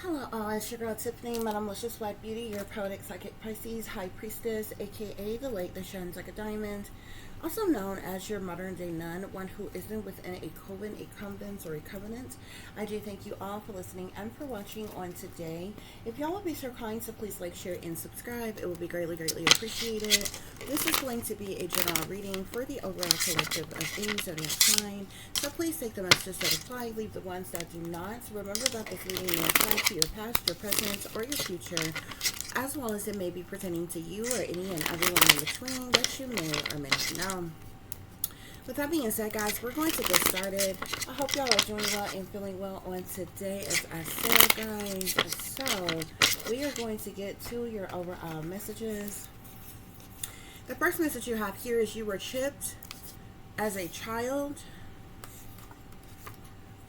Hello all, it's your girl Tiffany, my malicious black beauty, your poetic psychic Pisces, high priestess, aka the light that shines like a diamond, also known as your modern day nun, one who isn't within a coven, a convent, or a covenant. I do thank you all for listening and for watching on today. If y'all would be so kind, so please like, share, and subscribe. It would be greatly, greatly appreciated. This is going to be a general reading for the overall collective of any zodiac sign. So please take the messages that apply, leave the ones that do not. Remember that this reading may apply to your past, your present, or your future, as well as it may be pertaining to you or any and everyone in between that you may or may not know. With that being said, guys, we're going to get started. I hope y'all are doing well and feeling well on today, as I said, guys. So we are going to get to your overall messages. The first message you have here is: you were chipped as a child.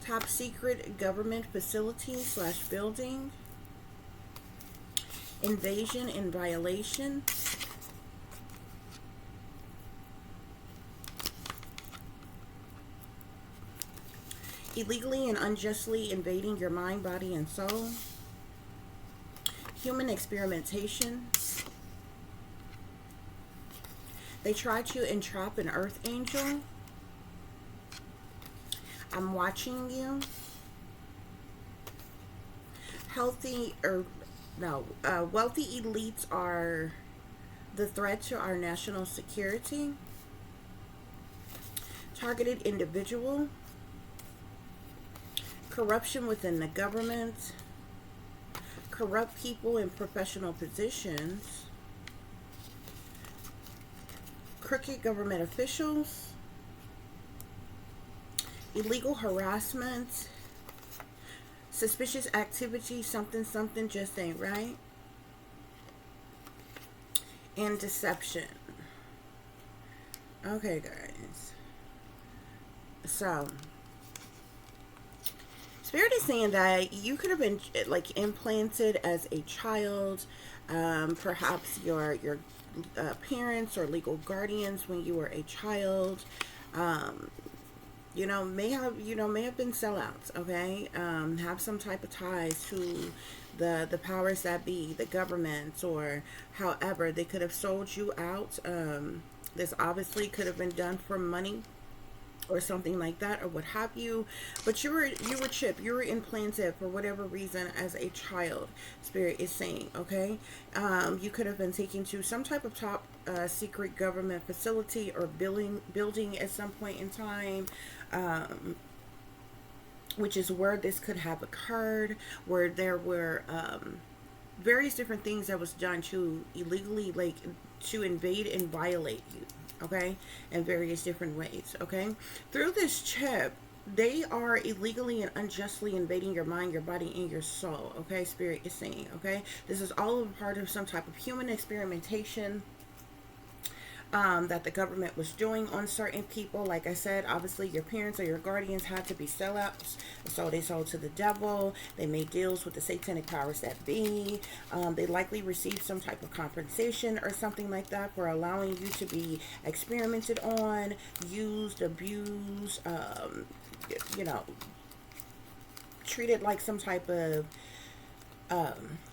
Top secret government facility / building. Invasion and violation. Illegally and unjustly invading your mind, body, and soul. Human experimentation. They tried to entrap an earth angel. I'm watching you. Wealthy elites are the threat to our national security. Targeted individual. Corruption within the government. Corrupt people in professional positions. Crooked government officials. Illegal harassment. Suspicious activity, something just ain't right. And deception. Okay, guys. So, Spirit is saying that you could have been like implanted as a child. Perhaps your parents or legal guardians when you were a child. May have been sellouts, okay? Have some type of ties to the powers that be, the government, or however they could have sold you out. This obviously could have been done for money or something like that, or what have you. But you were chipped, you were implanted for whatever reason as a child. Spirit is saying, okay, you could have been taken to some type of top secret government facility or building at some point in time, which is where this could have occurred, where there were various different things that was done to illegally, like, to invade and violate you, okay, in various different ways, okay. Through this chip, they are illegally and unjustly invading your mind, your body, and your soul, okay. Spirit is saying, okay, this is all a part of some type of human experimentation that the government was doing on certain people. Like I said, obviously your parents or your guardians had to be sellouts, so they sold to the devil. They made deals with the satanic powers that be. They likely received some type of compensation or something like that for allowing you to be experimented on, used, abused, treated like some type of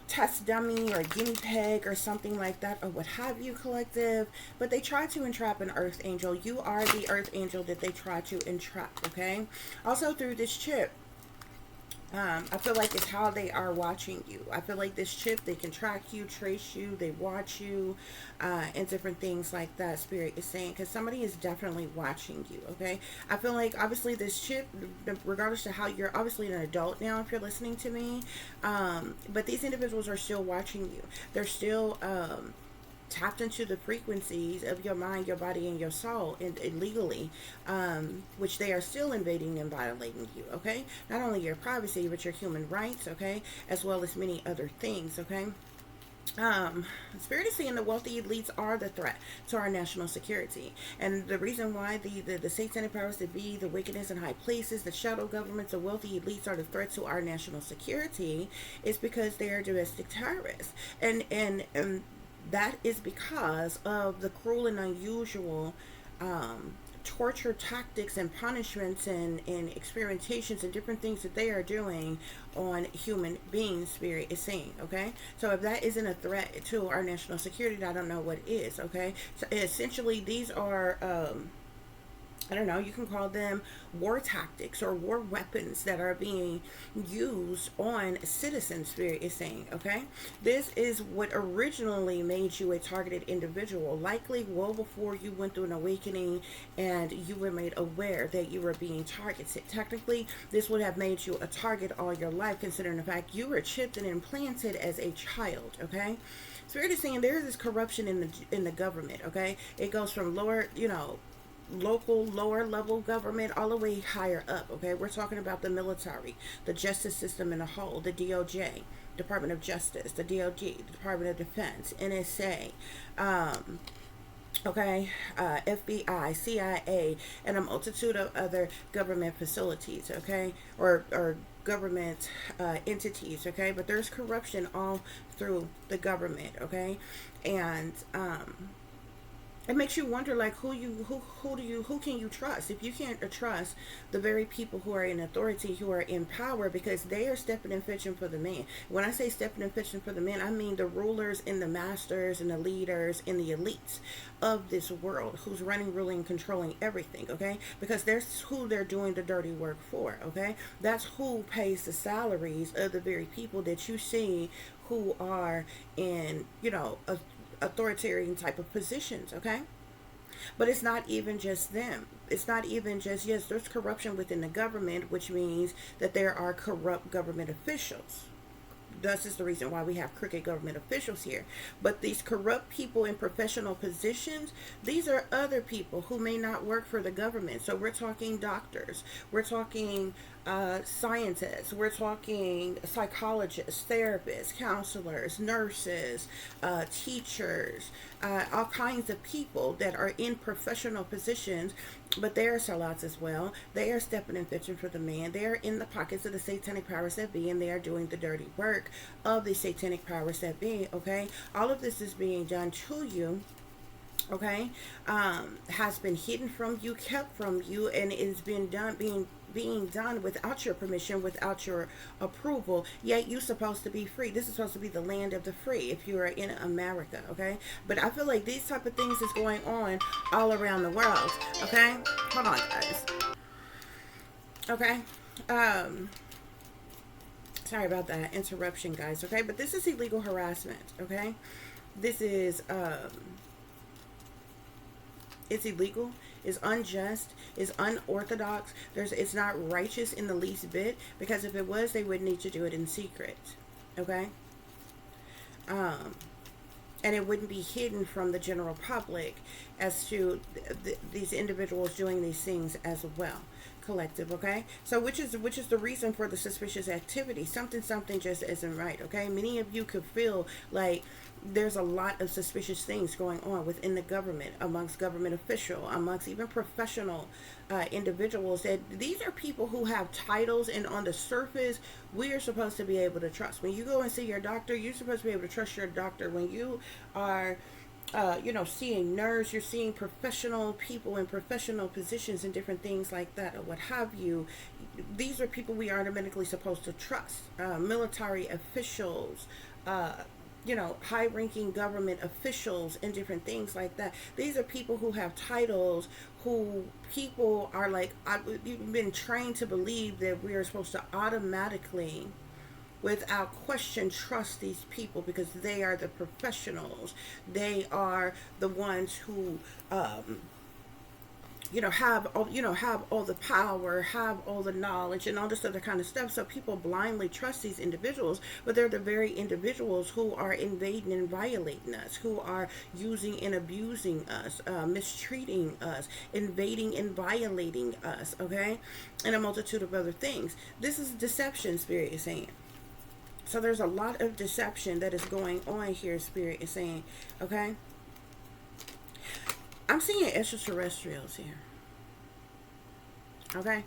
test dummy or guinea pig or something like that, or what have you, collective. But they tried to entrap an earth angel. You are the earth angel that they tried to entrap, okay. Also, through this chip, I feel like it's how they are watching you. I feel like this chip, they can track you, trace you, they watch you, and different things like that. Spirit is saying, because somebody is definitely watching you, okay. I feel like obviously this chip, regardless to how you're obviously an adult now if you're listening to me, but these individuals are still watching you. They're still tapped into the frequencies of your mind, your body, and your soul, and illegally, which they are still invading and violating you, okay. Not only your privacy, but your human rights, okay, as well as many other things, okay. Spirit is saying the wealthy elites are the threat to our national security, and the reason why the satanic powers that be, the wickedness in high places, the shadow governments, the wealthy elites are the threat to our national security is because they are domestic terrorists, and that is because of the cruel and unusual torture tactics and punishments and experimentations and different things that they are doing on human beings, Spirit is saying, okay? So if that isn't a threat to our national security, I don't know what is, okay? So essentially, these are I don't know, you can call them war tactics or war weapons that are being used on citizens, Spirit is saying, okay? This is what originally made you a targeted individual, likely well before you went through an awakening and you were made aware that you were being targeted. Technically, this would have made you a target all your life, considering the fact you were chipped and implanted as a child, okay? Spirit is saying there is this corruption in the government, okay? It goes from lower, local lower level government all the way higher up, okay? We're talking about the military, the justice system in a whole, the DOJ, Department of Justice, the DOD, the Department of Defense, NSA, FBI, CIA, and a multitude of other government facilities, okay, or government entities, okay? But there's corruption all through the government, okay? And it makes you wonder, like, who can you trust if you can't trust the very people who are in authority, who are in power, because they are stepping and fetching for the man. When I say stepping and fetching for the man, I mean the rulers and the masters and the leaders and the elites of this world, who's running, ruling, controlling everything, okay? Because there's who they're doing the dirty work for, okay? That's who pays the salaries of the very people that you see who are in, authoritarian type of positions, okay? But it's not even just them. It's not even just, yes, there's corruption within the government, which means that there are corrupt government officials. Thus is the reason why we have crooked government officials here. But these corrupt people in professional positions, these are other people who may not work for the government. So we're talking doctors, we're talking scientists, we're talking psychologists, therapists, counselors, nurses, teachers, all kinds of people that are in professional positions, but they are sellouts as well. They are stepping and fetching for the man. They are in the pockets of the satanic powers that be, and they are doing the dirty work of the satanic powers that be, okay? All of this is being done to you, okay? Has been hidden from you, kept from you, and it's been done, being done without your permission, without your approval, yet you're supposed to be free. This is supposed to be the land of the free if you are in America, okay? But I feel like these type of things is going on all around the world, okay? Hold on, guys. Okay? Sorry about that interruption, guys, okay? But this is illegal harassment, okay? This is, it's illegal, is unjust, is unorthodox. It's not righteous in the least bit, because if it was, they would need to do it in secret, okay? And it wouldn't be hidden from the general public as to these individuals doing these things as well. Collective, okay? So which is the reason for the suspicious activity. Something just isn't right, okay? Many of you could feel like there's a lot of suspicious things going on within the government, amongst government officials, amongst even professional individuals, that these are people who have titles, and on the surface we are supposed to be able to trust. When you go and see your doctor, you're supposed to be able to trust your doctor. When you are seeing nerds, you're seeing professional people in professional positions and different things like that, or what have you. These are people we are automatically supposed to trust. Military officials, high-ranking government officials and different things like that. These are people who have titles, who people are like, I've been trained to believe that we are supposed to automatically, without question, trust these people, because they are the professionals. They are the ones who have all the power, have all the knowledge, and all this other kind of stuff. So people blindly trust these individuals, but they're the very individuals who are invading and violating us, who are using and abusing us, mistreating us, invading and violating us, okay? And a multitude of other things. This is deception, Spirit is saying. So there's a lot of deception that is going on here, Spirit is saying, okay? I'm seeing extraterrestrials here. Okay?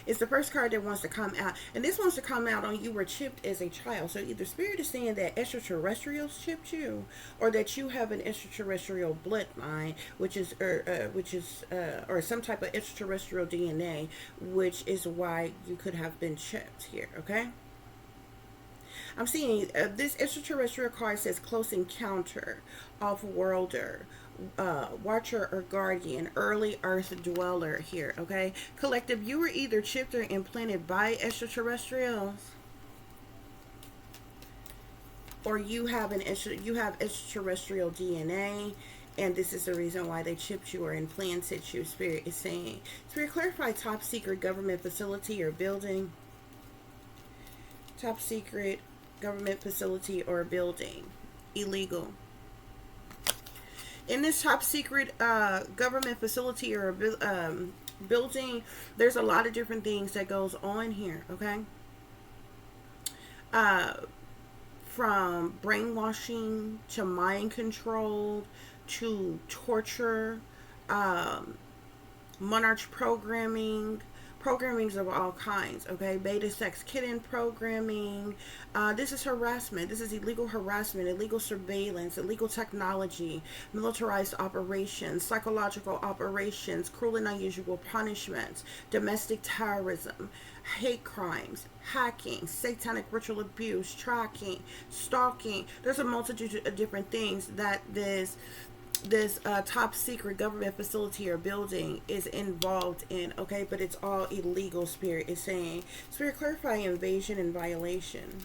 It's the first card that wants to come out. And this wants to come out on you were chipped as a child. So either Spirit is saying that extraterrestrials chipped you, or that you have an extraterrestrial bloodline, or some type of extraterrestrial DNA, which is why you could have been chipped here, okay? I'm seeing this extraterrestrial card says close encounter, off-worlder, watcher or guardian, early earth dweller here, okay? Collective, you were either chipped or implanted by extraterrestrials, or you have extraterrestrial DNA, and this is the reason why they chipped you or implanted you. Spirit is saying, Spirit, clarify top secret government facility or building. Top secret government facility or building. Illegal. In this top secret government facility or building, there's a lot of different things that goes on here, okay? From brainwashing to mind control to torture, monarch programmings of all kinds, okay? Beta sex kitten programming. This is harassment. This is illegal harassment, illegal surveillance, illegal technology, militarized operations, psychological operations, cruel and unusual punishments, domestic terrorism, hate crimes, hacking, satanic ritual abuse, tracking, stalking. There's a multitude of different things that this top secret government facility or building is involved in, okay? But it's all illegal. Spirit is saying, Spirit, clarify invasion and violation.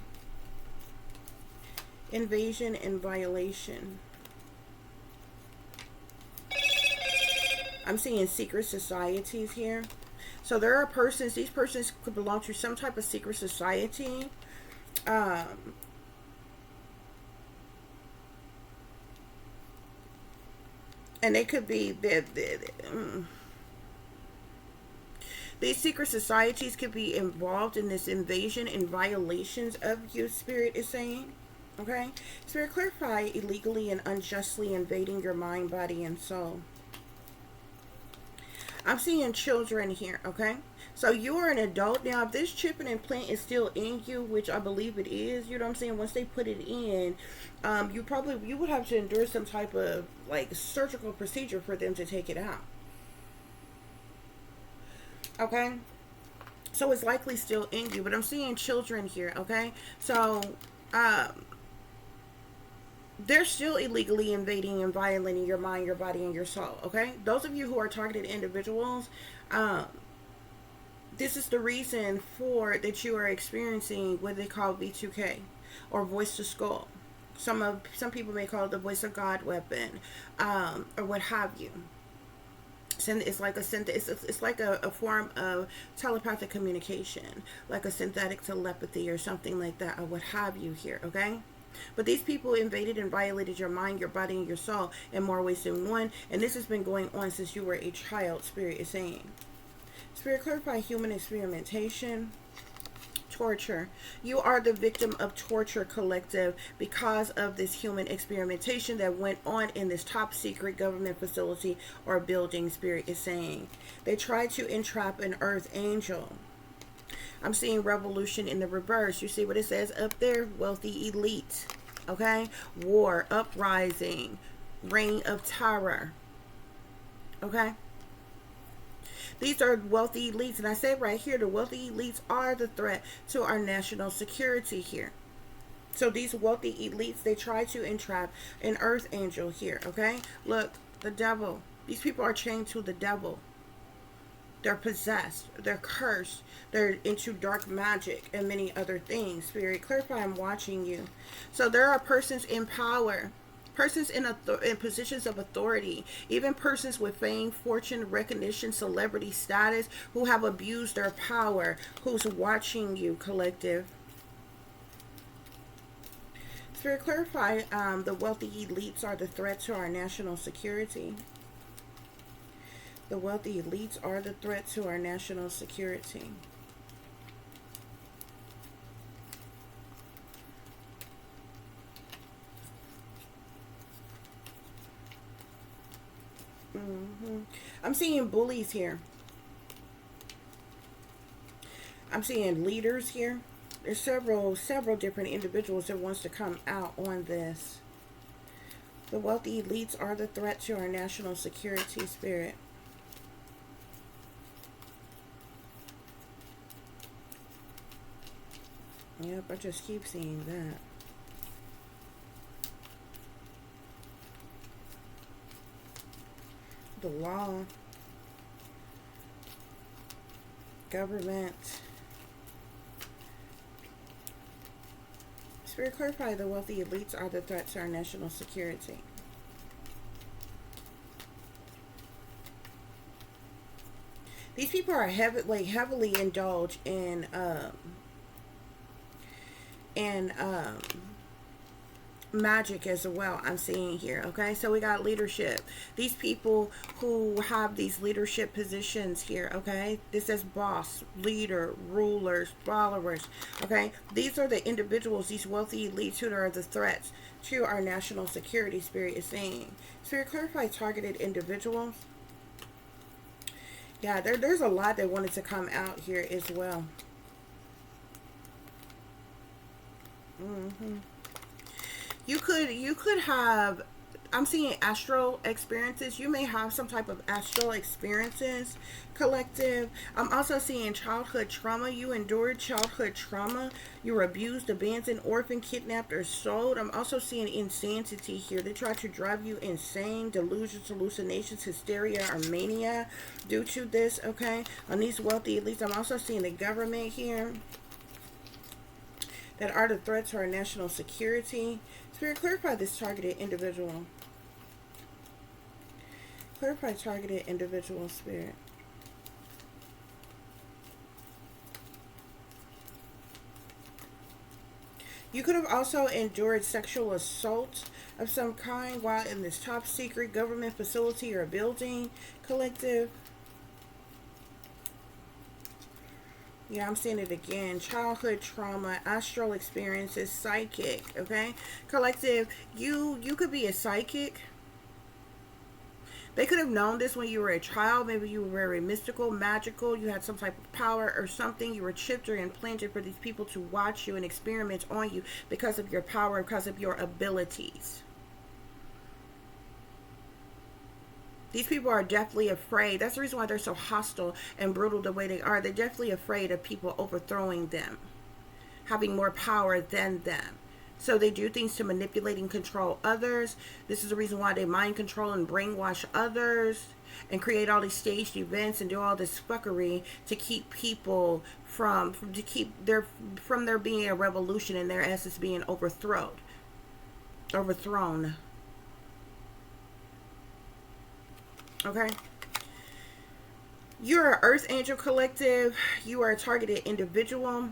Invasion and violation. I'm seeing secret societies here. So there are persons, these persons could belong to some type of secret society. And they could be these secret societies could be involved in this invasion and violations of you. Spirit is saying, okay? Spirit, clarify illegally and unjustly invading your mind, body, and soul. I'm seeing children here, okay? So you are an adult. Now, if this chip and implant is still in you, which I believe it is, you know what I'm saying? Once they put it in, you would have to endure some type of like surgical procedure for them to take it out. Okay? So it's likely still in you, but I'm seeing children here, okay? So, they're still illegally invading and violating your mind, your body, and your soul, okay? Those of you who are targeted individuals, this is the reason for that you are experiencing what they call V2K or voice to skull. Some people may call it the voice of God weapon, or what have you. It's like a form of telepathic communication, like a synthetic telepathy or something like that, or what have you here, okay? But these people invaded and violated your mind, your body, and your soul in more ways than one. And this has been going on since you were a child, Spirit is saying. Spirit, clarify human experimentation, torture. You are the victim of torture, collective, because of this human experimentation that went on in this top secret government facility or building. Spirit is saying. They tried to entrap an earth angel. I'm seeing revolution in the reverse. You see what it says up there? Wealthy elite. Okay? War, uprising, reign of terror. Okay? These are wealthy elites. And I say right here, the wealthy elites are the threat to our national security here. So these wealthy elites, they try to entrap an earth angel here. Okay? Look, the devil. These people are chained to the devil. They're possessed. They're cursed. They're into dark magic and many other things. Spirit, clarify, I'm watching you. So there are persons in power, persons in positions of authority, even persons with fame, fortune, recognition, celebrity status, who have abused their power, who's watching you, collective. Spirit, clarify, the wealthy elites are the threat to our national security. The wealthy elites are the threat to our national security. I'm seeing bullies here. I'm seeing leaders here. There's several different individuals that wants to come out on this. The wealthy elites are the threat to our national security, Spirit. Yep, I just keep seeing that. The law, government. Spirit, clarify the wealthy elites are the threat to our national security. These people are heavily indulged in magic as well, I'm seeing here. Okay, so we got leadership. These people who have these leadership positions here. Okay, this is boss, leader, rulers, followers. Okay, these are the individuals, these wealthy elites who are the threats to our national security. Spirit is saying. Spirit, clarify targeted individuals. Yeah, there's a lot that wanted to come out here as well. You could have, I'm seeing astral experiences. You may have some type of astral experiences, collective. I'm also seeing childhood trauma. You endured childhood trauma. You were abused, abandoned, orphaned, kidnapped, or sold. I'm also seeing insanity here. They try to drive you insane, delusions, hallucinations, hysteria, or mania due to this, okay? On these wealthy elites, I'm also seeing the government here that are the threats to our national security. Spirit, clarify this targeted individual. Clarify targeted individual, Spirit. You could have also endured sexual assault of some kind while in this top secret government facility or building, collective. Yeah, I'm seeing it again. Childhood trauma, astral experiences, psychic, okay? Collective, you could be a psychic. They could have known this when you were a child. Maybe you were very mystical, magical. You had some type of power or something. You were chipped or implanted for these people to watch you and experiment on you because of your power, because of your abilities. These people are definitely afraid. That's the reason why they're so hostile and brutal the way they are. They're definitely afraid of people overthrowing them, having more power than them. So they do things to manipulate and control others. This is the reason why they mind control and brainwash others and create all these staged events and do all this fuckery to keep people from there being a revolution and their asses being overthrown. Okay. You're an Earth Angel collective. You are a targeted individual.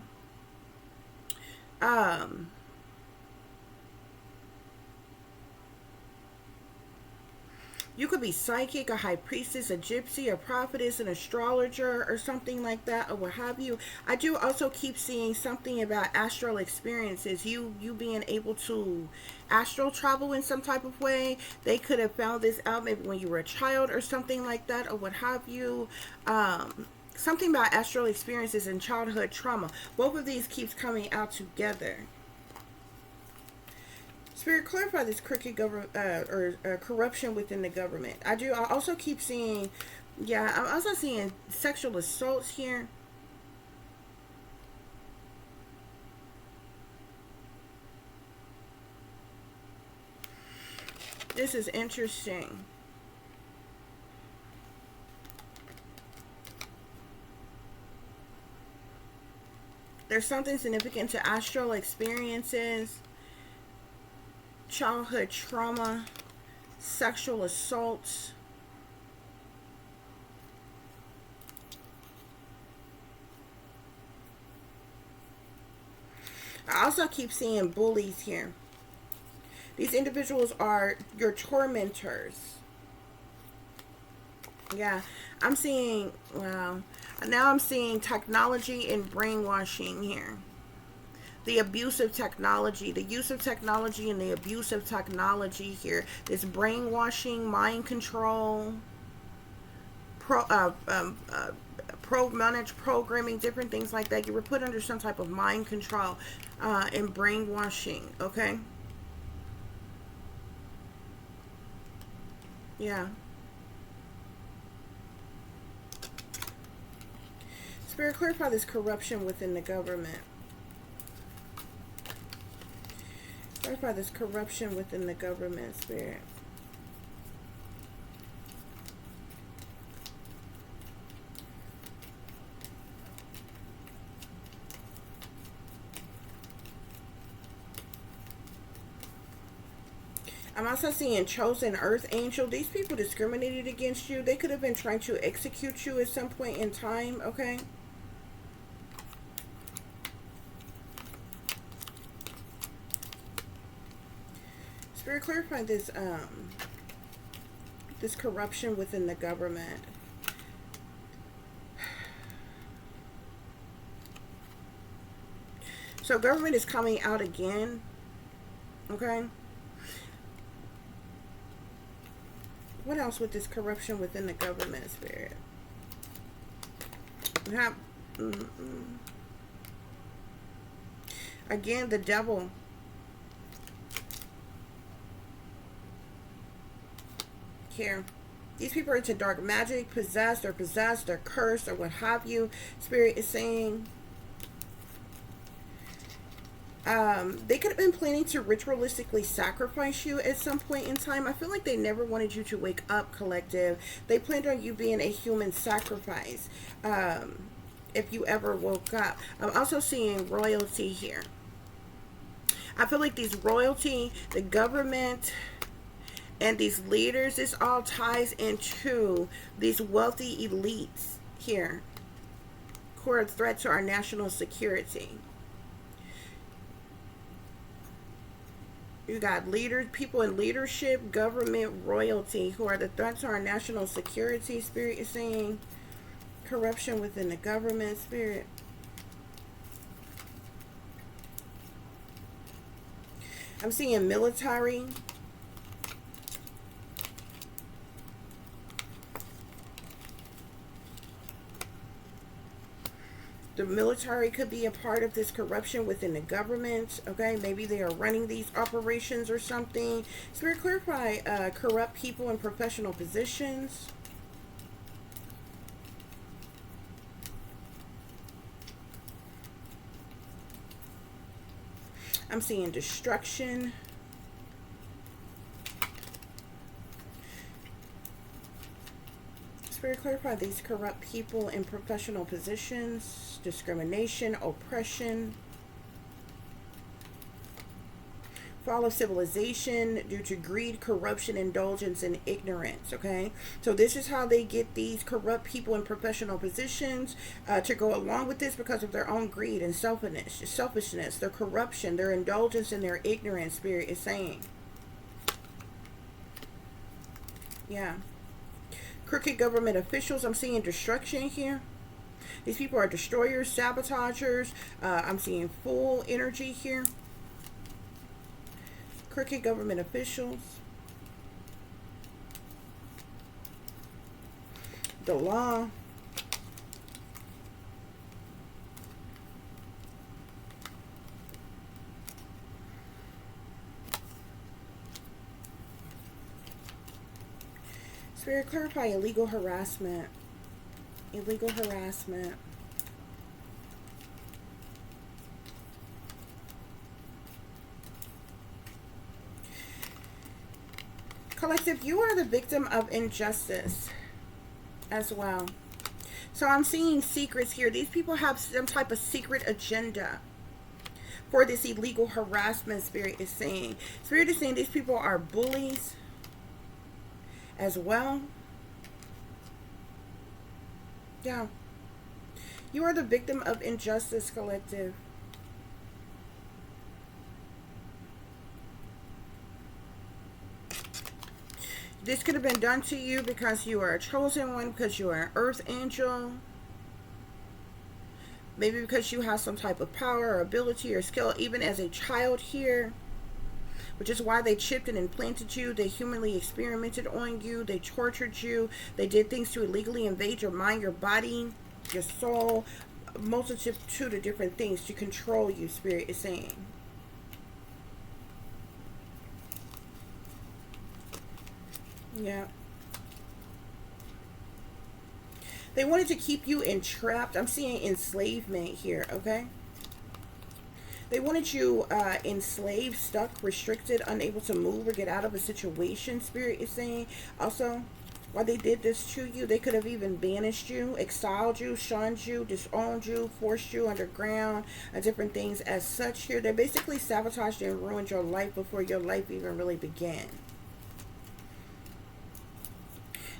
You could be psychic, a high priestess, a gypsy, a prophetess, an astrologer, or something like that, or what have you. I do also keep seeing something about astral experiences. You being able to astral travel in some type of way. They could have found this out maybe when you were a child or something like that, or what have you. Something about astral experiences and childhood trauma. Both of these keeps coming out together. Spirit, clarify this crooked government or corruption within the government. I also keep seeing, yeah, I'm also seeing sexual assaults here. This is interesting. There's something significant to astral experiences, childhood trauma, sexual assaults. I also keep seeing bullies here. These individuals are your tormentors. Yeah, I'm seeing, wow. Now I'm seeing technology and brainwashing here. The abuse of technology, the use of technology and the abuse of technology here. This brainwashing, mind control, managed programming, different things like that. You were put under some type of mind control and brainwashing, okay? Yeah. Spirit, clarify this corruption within the government. Clarify this corruption within the government, Spirit. I'm also seeing chosen earth angel. These people discriminated against you. They could have been trying to execute you at some point in time, okay? Spirit, clarify this this corruption within the government. So government is coming out again, okay? What else with this corruption within the government, Spirit? We have, again, the devil. Here. These people are into dark magic, possessed, or cursed, or what have you. Spirit is saying they could have been planning to ritualistically sacrifice you at some point in time. I feel like they never wanted you to wake up, collective. They planned on you being a human sacrifice if you ever woke up. I'm also seeing royalty here. I feel like these royalty, the government, and these leaders, this all ties into these wealthy elites here who are a threat to our national security. You got leaders, people in leadership, government, royalty, who are the threats to our national security. Spirit is saying corruption within the government, Spirit. I'm seeing military. The military could be a part of this corruption within the government, okay? Maybe they are running these operations or something. Spirit, clarify corrupt people in professional positions. I'm seeing destruction. Spirit, clarify these corrupt people in professional positions, discrimination, oppression, fall of civilization due to greed, corruption, indulgence, and ignorance, okay? So this is how they get these corrupt people in professional positions to go along with this because of their own greed and selfishness, their corruption, their indulgence, and their ignorance, Spirit is saying. Yeah. Crooked government officials, I'm seeing destruction here. These people are destroyers, sabotagers. I'm seeing full energy here. Crooked government officials. The law. Spirit, clarify illegal harassment. Illegal harassment. Collective, you are the victim of injustice as well. So I'm seeing secrets here. These people have some type of secret agenda for this illegal harassment, Spirit is saying. Spirit is saying these people are bullies as well. Yeah. You are the victim of injustice, collective. This could have been done to you because you are a chosen one, because you are an earth angel. Maybe because you have some type of power or ability or skill, even as a child here. Which is why they chipped and implanted you. They humanly experimented on you. They tortured you. They did things to illegally invade your mind, your body. your soul, multitude of different things to control you, Spirit is saying. Yeah. They wanted to keep you entrapped. I'm seeing enslavement here, okay? They wanted you enslaved, stuck, restricted, unable to move or get out of a situation, Spirit is saying. Also, while they did this to you, they could have even banished you, exiled you, shunned you, disowned you, forced you underground, and different things as such here. They basically sabotaged and ruined your life before your life even really began.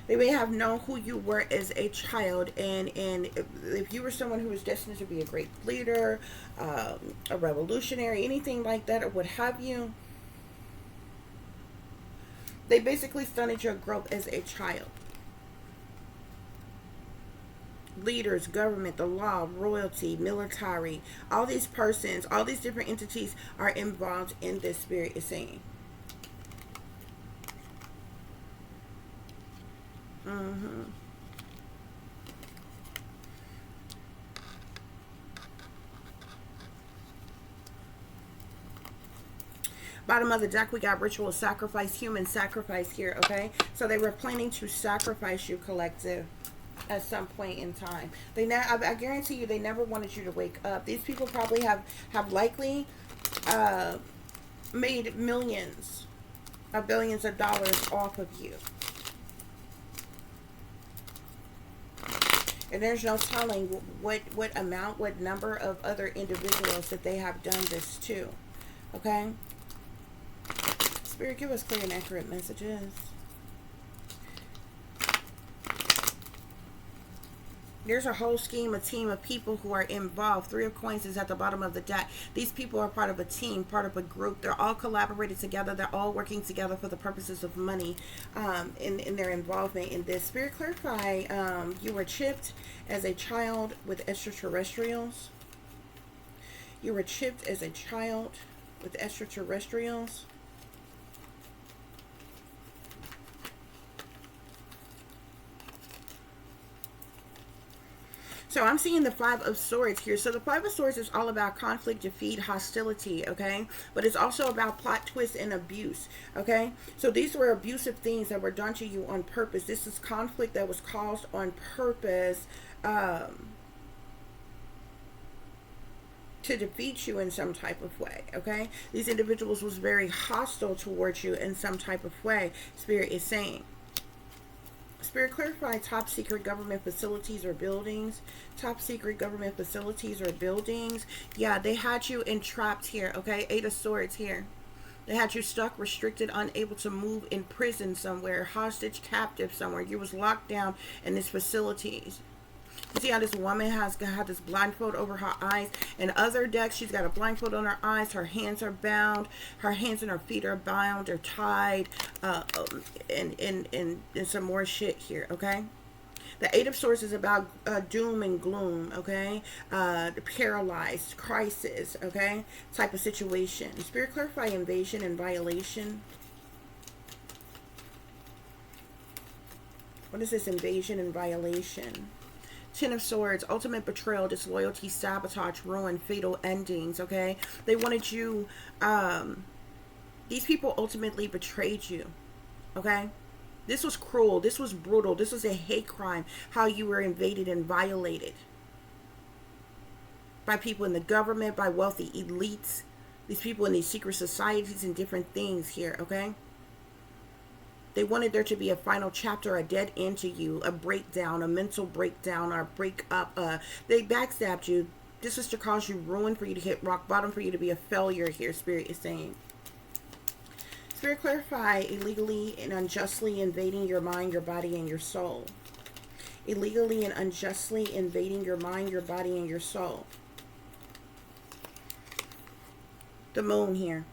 They may have known who you were as a child, and if you were someone who was destined to be a great leader, a revolutionary, anything like that, or what have you, they basically stunted your growth as a child. Leaders, government, the law, royalty, military, all these persons, all these different entities are involved in this, Spirit is saying. Bottom of the deck, we got ritual sacrifice, human sacrifice here, okay? So they were planning to sacrifice you, collective, at some point in time. I guarantee you, they never wanted you to wake up. These people probably have likely made millions of billions of dollars off of you. And there's no telling what amount, what number of other individuals that they have done this to. Okay? Spirit, give us clear and accurate messages. There's a whole scheme, a team of people who are involved. Three of Coins is at the bottom of the deck. These people are part of a team, part of a group. They're all collaborated together. They're all working together for the purposes of money in their involvement in this. Spirit, clarify, you were chipped as a child with extraterrestrials. You were chipped as a child with extraterrestrials. So I'm seeing the Five of Swords here. So the Five of Swords is all about conflict, defeat, hostility, okay? But it's also about plot twist and abuse, okay? So these were abusive things that were done to you on purpose. This is conflict that was caused on purpose to defeat you in some type of way, okay? These individuals was very hostile towards you in some type of way, Spirit is saying. Spirit, clarify top secret government facilities or buildings. Top secret government facilities or buildings. Yeah, they had you entrapped here, okay? Eight of Swords here. They had you stuck, restricted, unable to move, in prison somewhere, hostage, captive somewhere. You was locked down in these facilities. You see how this woman has got this blindfold over her eyes. In other decks, she's got a blindfold on her eyes. Her hands are bound. Her hands and her feet are bound or tied. And some more shit here, okay? The Eight of Swords is about doom and gloom, okay? Paralyzed, crisis, okay? Type of situation. Spirit, clarify invasion and violation. What is this invasion and violation? Ten of Swords, ultimate betrayal, disloyalty, sabotage, ruin, fatal endings, okay? They wanted you, these people ultimately betrayed you, okay? This was cruel, this was brutal, this was a hate crime, how you were invaded and violated by people in the government, by wealthy elites, these people in these secret societies and different things here, okay? They wanted there to be a final chapter, a dead end to you, a breakdown, a mental breakdown, or a breakup. They backstabbed you. This was to cause you ruin, for you to hit rock bottom, for you to be a failure here, Spirit is saying. Spirit, clarify illegally and unjustly invading your mind, your body, and your soul. Illegally and unjustly invading your mind, your body, and your soul. The Moon here.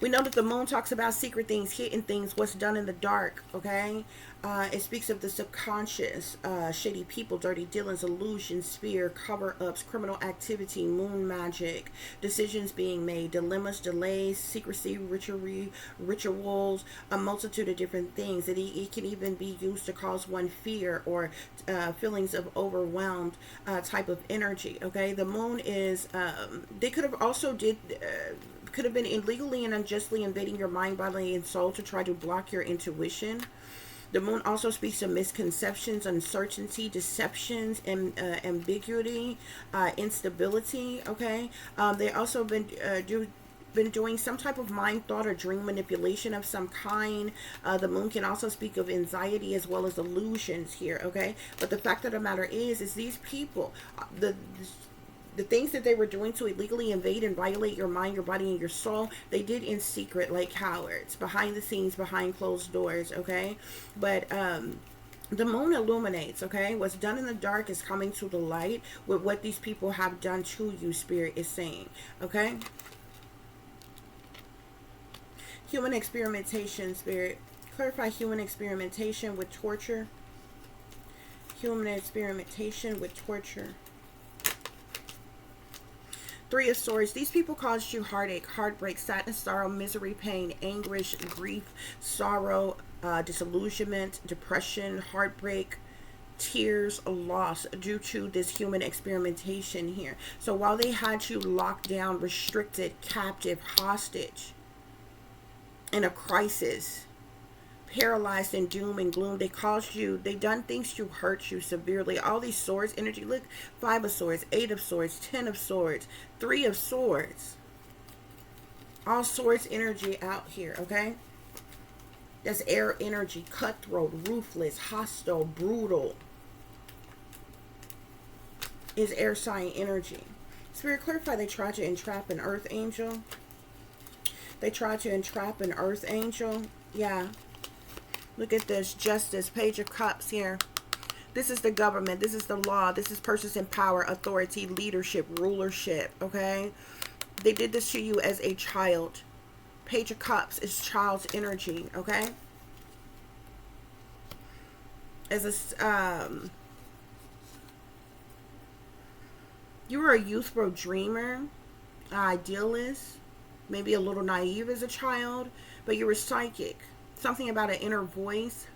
We know that the moon talks about secret things, hidden things, what's done in the dark, okay? It speaks of the subconscious, shady people, dirty dealings, illusions, fear, cover-ups, criminal activity, moon magic, decisions being made, dilemmas, delays, secrecy, rituals, a multitude of different things. It can even be used to cause one fear or feelings of overwhelmed type of energy, okay? The moon is, they could have also could have been illegally and unjustly invading your mind, body, and soul to try to block your intuition. The moon also speaks of misconceptions, uncertainty, deceptions, and ambiguity, instability. Okay, they also been doing some type of mind, thought, or dream manipulation of some kind. The moon can also speak of anxiety as well as illusions here. Okay, but the fact of the matter is these people, the things that they were doing to illegally invade and violate your mind, your body, and your soul, they did in secret, like cowards, behind the scenes, behind closed doors, okay? But the moon illuminates, okay? What's done in the dark is coming to the light with what these people have done to you, Spirit is saying, okay? Human experimentation, Spirit. Clarify human experimentation with torture. Human experimentation with torture. Three of Swords. These people caused you heartache, heartbreak, sadness, sorrow, misery, pain, anguish, grief, sorrow, disillusionment, depression, heartbreak, tears, loss due to this human experimentation here. So while they had you locked down, restricted, captive, hostage, in a crisis, paralyzed in doom and gloom, they caused you, they done things to hurt you severely. All these swords energy, look, 5 of Swords, 8 of Swords, 10 of Swords, 3 of Swords, all swords energy out here, okay? That's air energy, cutthroat, ruthless, hostile, brutal, is air sign energy. Spirit, clarify they tried to entrap an earth angel. They tried to entrap an earth angel. Yeah. Look at this, justice, Page of Cups here. This is the government. This is the law. This is persons in power, authority, leadership, rulership, okay? They did this to you as a child. Page of Cups is child's energy, okay? As a, you were a youthful dreamer, idealist, maybe a little naive as a child, but you were psychic. Something about an inner voice,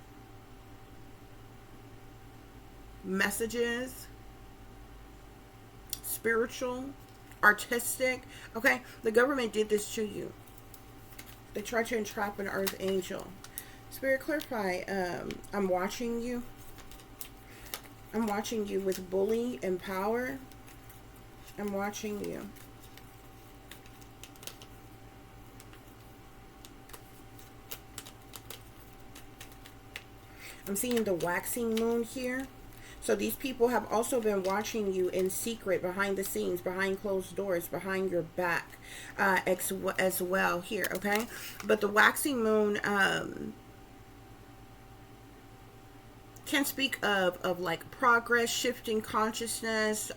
messages, spiritual, artistic. Okay, the government did this to you. They tried to entrap an earth angel. Spirit, clarify. I'm watching you. I'm watching you with bully and power. I'm watching you. I'm seeing the waxing moon here. So these people have also been watching you in secret, behind the scenes, behind closed doors, behind your back, as well here, okay? But the waxing moon can speak of like progress, shifting consciousness,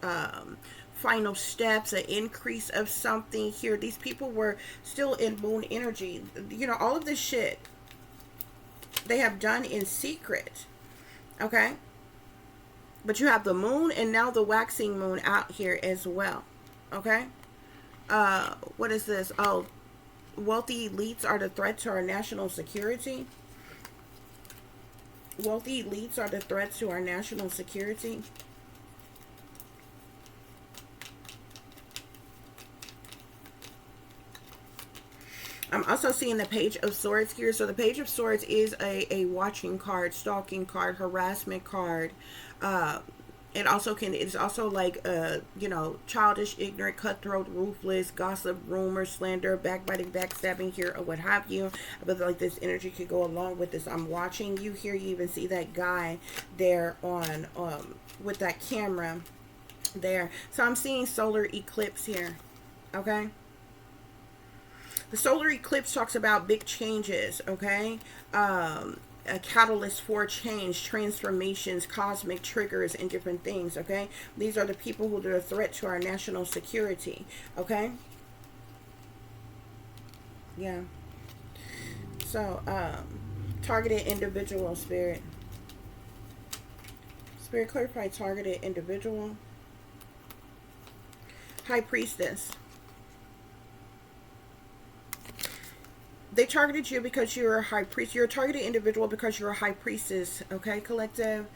final steps, an increase of something here. These people were still in moon energy. You know, all of this shit they have done in secret, okay? But you have the moon and now the waxing moon out here as well, okay? What is this? Oh, wealthy elites are the threat to our national security. Wealthy elites are the threat to our national security. I'm also seeing the Page of Swords here. So the Page of Swords is a watching card, stalking card, harassment card. It also can, it's also like, you know, childish, ignorant, cutthroat, ruthless, gossip, rumor, slander, backbiting, backstabbing here, or what have you. But like this energy could go along with this. I'm watching you here. You even see that guy there on, with that camera there. So I'm seeing solar eclipse here. Okay. The solar eclipse talks about big changes, okay? A catalyst for change, transformations, cosmic triggers, and different things, okay? These are the people who are a threat to our national security, okay? Yeah. So, targeted individual, Spirit. Spirit, clarify targeted individual. High Priestess. They targeted you because you're a high priest. You're a targeted individual because you're a high priestess. Okay, collective.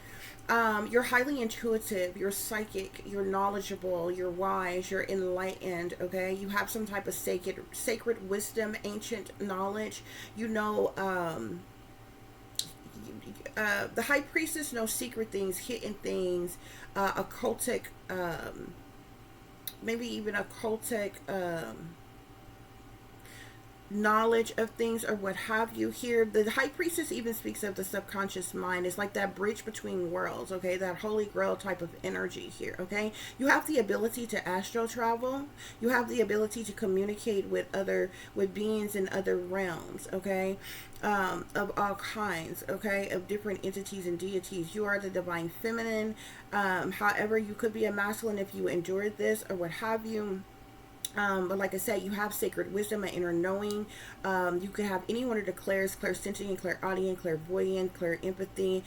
You're highly intuitive. You're psychic. You're knowledgeable. You're wise. You're enlightened. Okay, you have some type of sacred wisdom, ancient knowledge. You know, the high priestess knows secret things, hidden things, occultic, maybe even occultic. Knowledge of things or what have you. Here the high priestess even speaks of the subconscious mind. It's like that bridge between worlds, okay, that holy grail type of energy here. Okay, you have the ability to astral travel. You have the ability to communicate with beings in other realms, okay, of all kinds, okay, of different entities and deities. You are the divine feminine. However, you could be a masculine if you endured this or what have you. But like I said, you have sacred wisdom and inner knowing. You could have any one of the clairs, clairsentient, clairaudient, clairvoyant, clairempathy,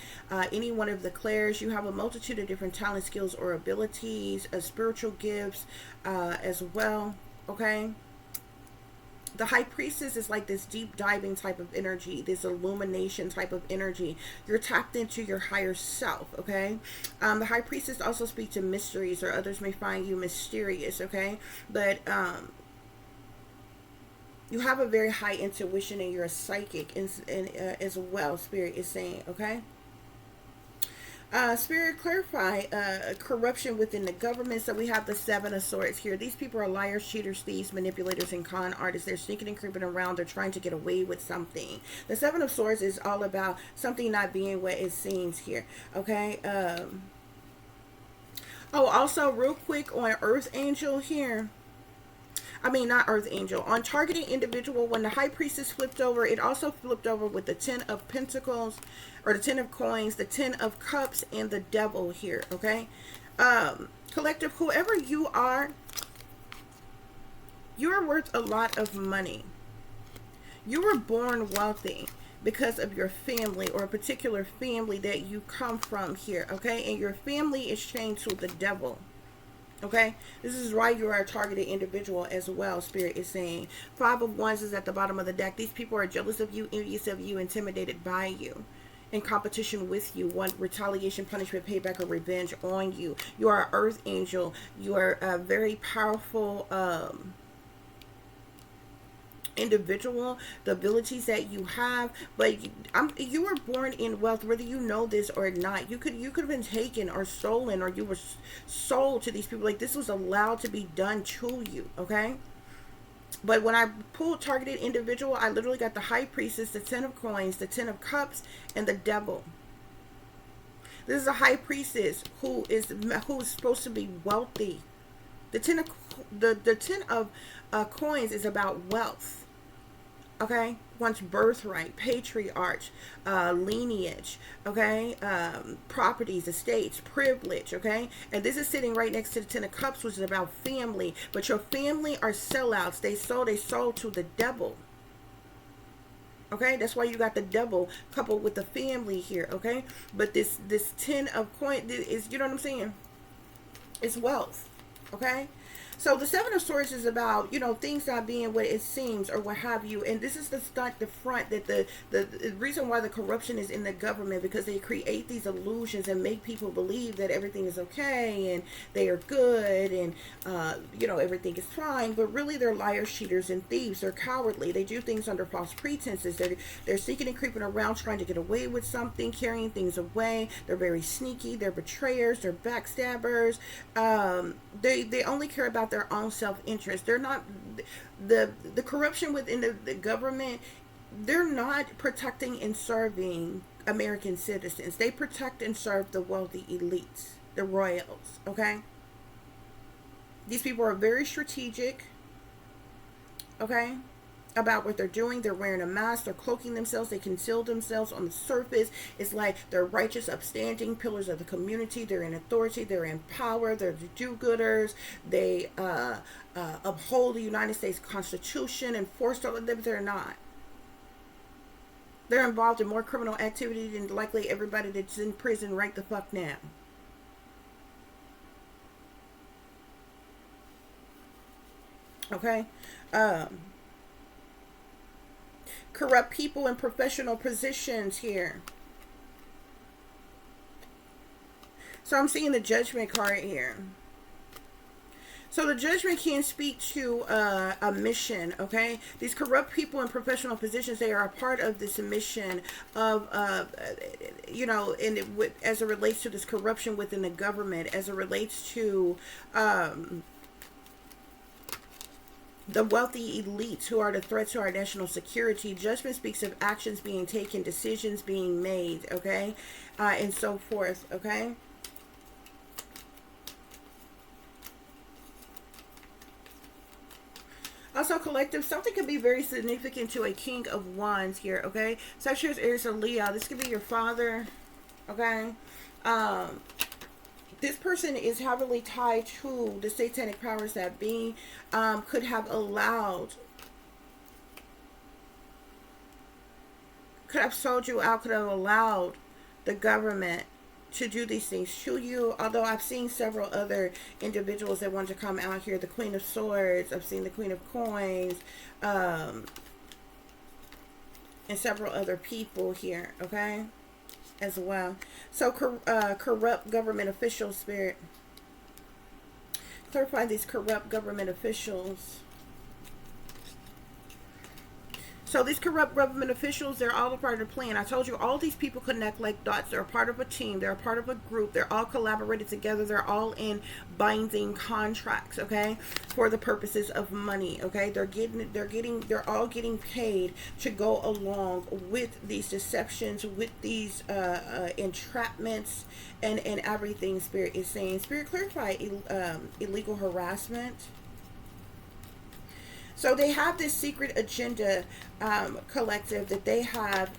any one of the clairs. You have a multitude of different talents, skills, or abilities, spiritual gifts as well, okay? The high priestess is like this deep diving type of energy, this illumination type of energy. You're tapped into your higher self, okay? The high priestess also speaks to mysteries, or others may find you mysterious, okay? But you have a very high intuition and you're a psychic as well, Spirit is saying, okay? Spirit, clarify corruption within the government. So we have the Seven of Swords here. These people are liars, cheaters, thieves, manipulators, and con artists. They're sneaking and creeping around. They're trying to get away with something. The Seven of Swords is all about something not being what it seems here. Okay. Oh, also real quick on Earth Angel here. I mean, not Earth Angel. On targeting individual, when the High Priestess flipped over, it also flipped over with the Ten of Pentacles, or the Ten of Coins, the Ten of Cups, and the Devil here, okay? Collective, whoever you are worth a lot of money. You were born wealthy because of your family, or a particular family that you come from here, okay? And your family is chained to the devil. Okay, this is why you are a targeted individual as well, Spirit is saying. Five of Wands is at the bottom of the deck. These people are jealous of you, envious of you, intimidated by you, in competition with you, want retaliation, punishment, payback, or revenge on you. You are an Earth Angel. You are a very powerful individual, the abilities that you have, but you were born in wealth, whether you know this or not. You could have been taken or stolen, or you were sold to these people. Like, this was allowed to be done to you, okay? But when I pulled targeted individual, I literally got the High Priestess, the Ten of Coins, the Ten of Cups, and the Devil. This is a High Priestess who is supposed to be wealthy. The Ten of Coins is about wealth. Okay, one's birthright, patriarch, lineage, okay, properties, estates, privilege, okay, and this is sitting right next to the Ten of Cups, which is about family. But your family are sellouts. They sold to the devil. Okay, that's why you got the Devil coupled with the family here. Okay, but this Ten of Coins is, you know what I'm saying? It's wealth. Okay. So the Seven of Swords is about, you know, things not being what it seems or what have you. And this is the front that the reason why the corruption is in the government, because they create these illusions and make people believe that everything is okay and they are good and, you know, everything is fine. But really they're liars, cheaters, and thieves. They're cowardly. They do things under false pretenses. They're seeking and creeping around trying to get away with something, carrying things away. They're very sneaky. They're betrayers. They're backstabbers. They only care about their own self-interest. They're not the corruption within the government. They're not protecting and serving American citizens. They protect and serve the wealthy elites, the royals. Okay, these people are very strategic, okay, about what they're doing. They're wearing a mask. They're cloaking themselves. They conceal themselves on the surface. It's like they're righteous, upstanding pillars of the community. They're in authority. They're in power. They're the do-gooders. They uphold the United States Constitution, enforce all of them. They're not. They're involved in more criminal activity than likely everybody that's in prison right the fuck now. Okay? Um, Corrupt people in professional positions here. So I'm seeing the judgment card here. So the judgment can speak to a mission, okay? These corrupt people in professional positions, they are a part of this mission of, you know, and as it relates to this corruption within the government, as it relates to the wealthy elites who are the threats to our national security. Judgment speaks of actions being taken, decisions being made, okay? And so forth, okay? Also, collective, something could be very significant to a King of Wands here, okay? Sagittarius, Aries, or Leo. This could be your father, okay? Um, this person is heavily tied to the satanic powers that be, could have allowed, could have sold you out, could have allowed the government to do these things to you. Although I've seen several other individuals that want to come out here. The Queen of Swords, I've seen the Queen of Coins, um, and several other people here, okay, as well. So corrupt government officials, Spirit. Clarify these corrupt government officials. So these corrupt government officials, they're all a part of the plan. I told you all these people connect like dots. They're a part of a team. They're a part of a group. They're all collaborated together. They're all in binding contracts, okay, for the purposes of money, okay? They're all getting paid to go along with these deceptions, with these entrapments, and everything. Spirit is saying. Spirit, clarify illegal harassment. So they have this secret agenda, collective, that they have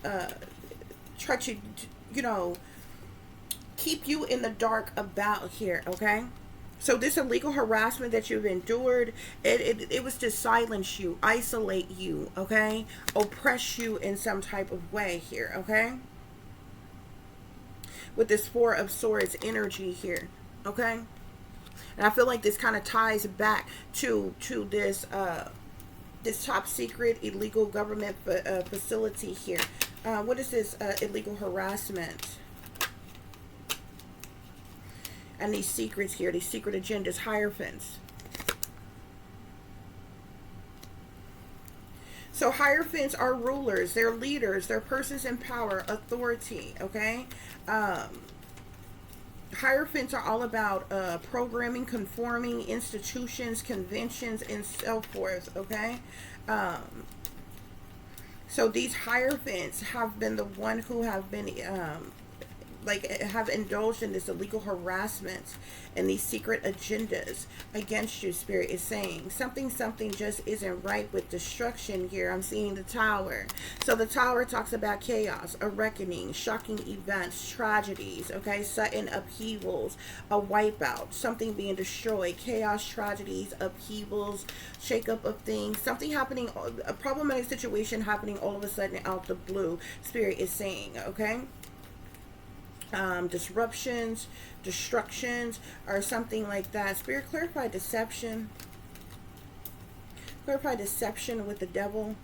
tried to, you know, keep you in the dark about here, okay? So this illegal harassment that you've endured, it was to silence you, isolate you, okay? Oppress you in some type of way here, okay? With this Four of Swords energy here, okay? And I feel like this kind of ties back to this top secret illegal government facility here. What is this illegal harassment? And these secrets here, these secret agendas, hierophants. So hierophants are rulers, they're leaders, they're persons in power, authority, okay? Hierophants are all about programming, conforming, institutions, conventions, and so forth, okay? So these hierophants have been the one who have been have indulged in this illegal harassment and these secret agendas against you. Spirit is saying something just isn't right with destruction here. I'm seeing the Tower. So the Tower talks about chaos, a reckoning, shocking events, tragedies, okay, sudden upheavals, a wipeout, something being destroyed, chaos, tragedies, upheavals, shakeup of things, something happening, a problematic situation happening all of a sudden out the blue. Spirit is saying, okay? Disruptions, destructions, or something like that. Spirit, clarify deception. Clarify deception with the devil.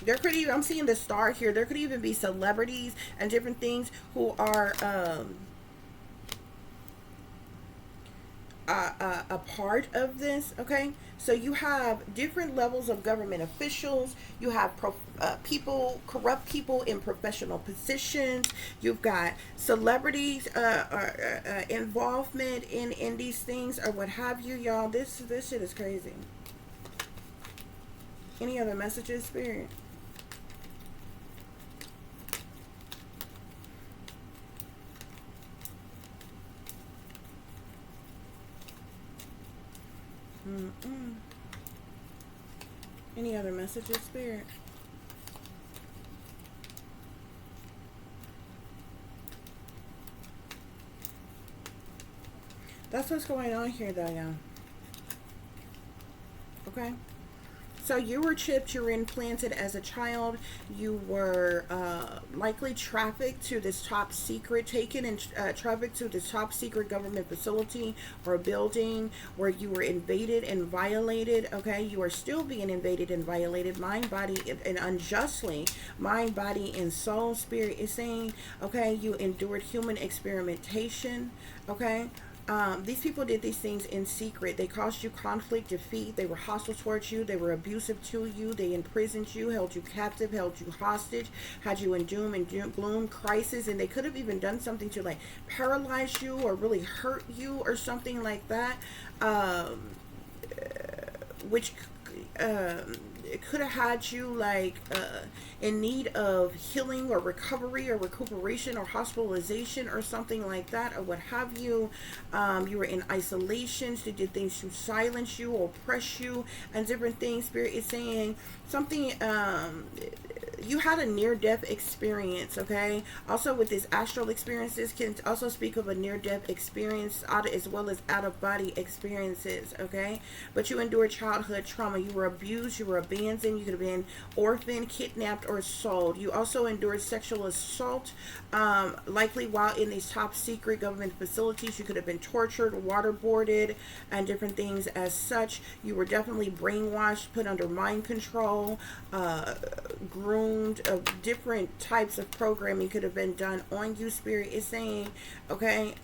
There could even, I'm seeing the star here, there could even be celebrities and different things who are a part of this, okay? So you have different levels of government officials. You have people, corrupt people in professional positions. You've got celebrities involvement in these things or what have you, y'all. This shit is crazy. Any other messages, Spirit? Any other messages, Spirit? That's what's going on here, though, y'all. Okay. So you were chipped, you were implanted as a child, you were likely trafficked to this top secret, taken and trafficked to this top secret government facility or building where you were invaded and violated. Okay, you are still being invaded and violated, mind, body, and unjustly. Mind, body, and soul. Spirit is saying, okay, you endured human experimentation. Okay, these people did these things in secret. They caused you conflict, defeat. They were hostile towards you. They were abusive to you. They imprisoned you, held you captive, held you hostage, had you in doom and gloom, crisis. And they could have even done something to like paralyze you or really hurt you or something like that. Which it could have had you like in need of healing or recovery or recuperation or hospitalization or something like that or what have you. You were in isolation. They did things to silence you or oppress you and different things. Spirit is saying something. You had a near-death experience, okay? Also with this astral experiences can also speak of a near-death experience as well as out-of-body experiences, okay? But you endured childhood trauma. You were abused, you were abandoned, you could have been orphaned, kidnapped, or sold. You also endured sexual assault, likely while in these top secret government facilities. You could have been tortured, waterboarded, and different things as such. You were definitely brainwashed, put under mind control, groomed. Different types of programming could have been done on you. Spirit is saying, okay,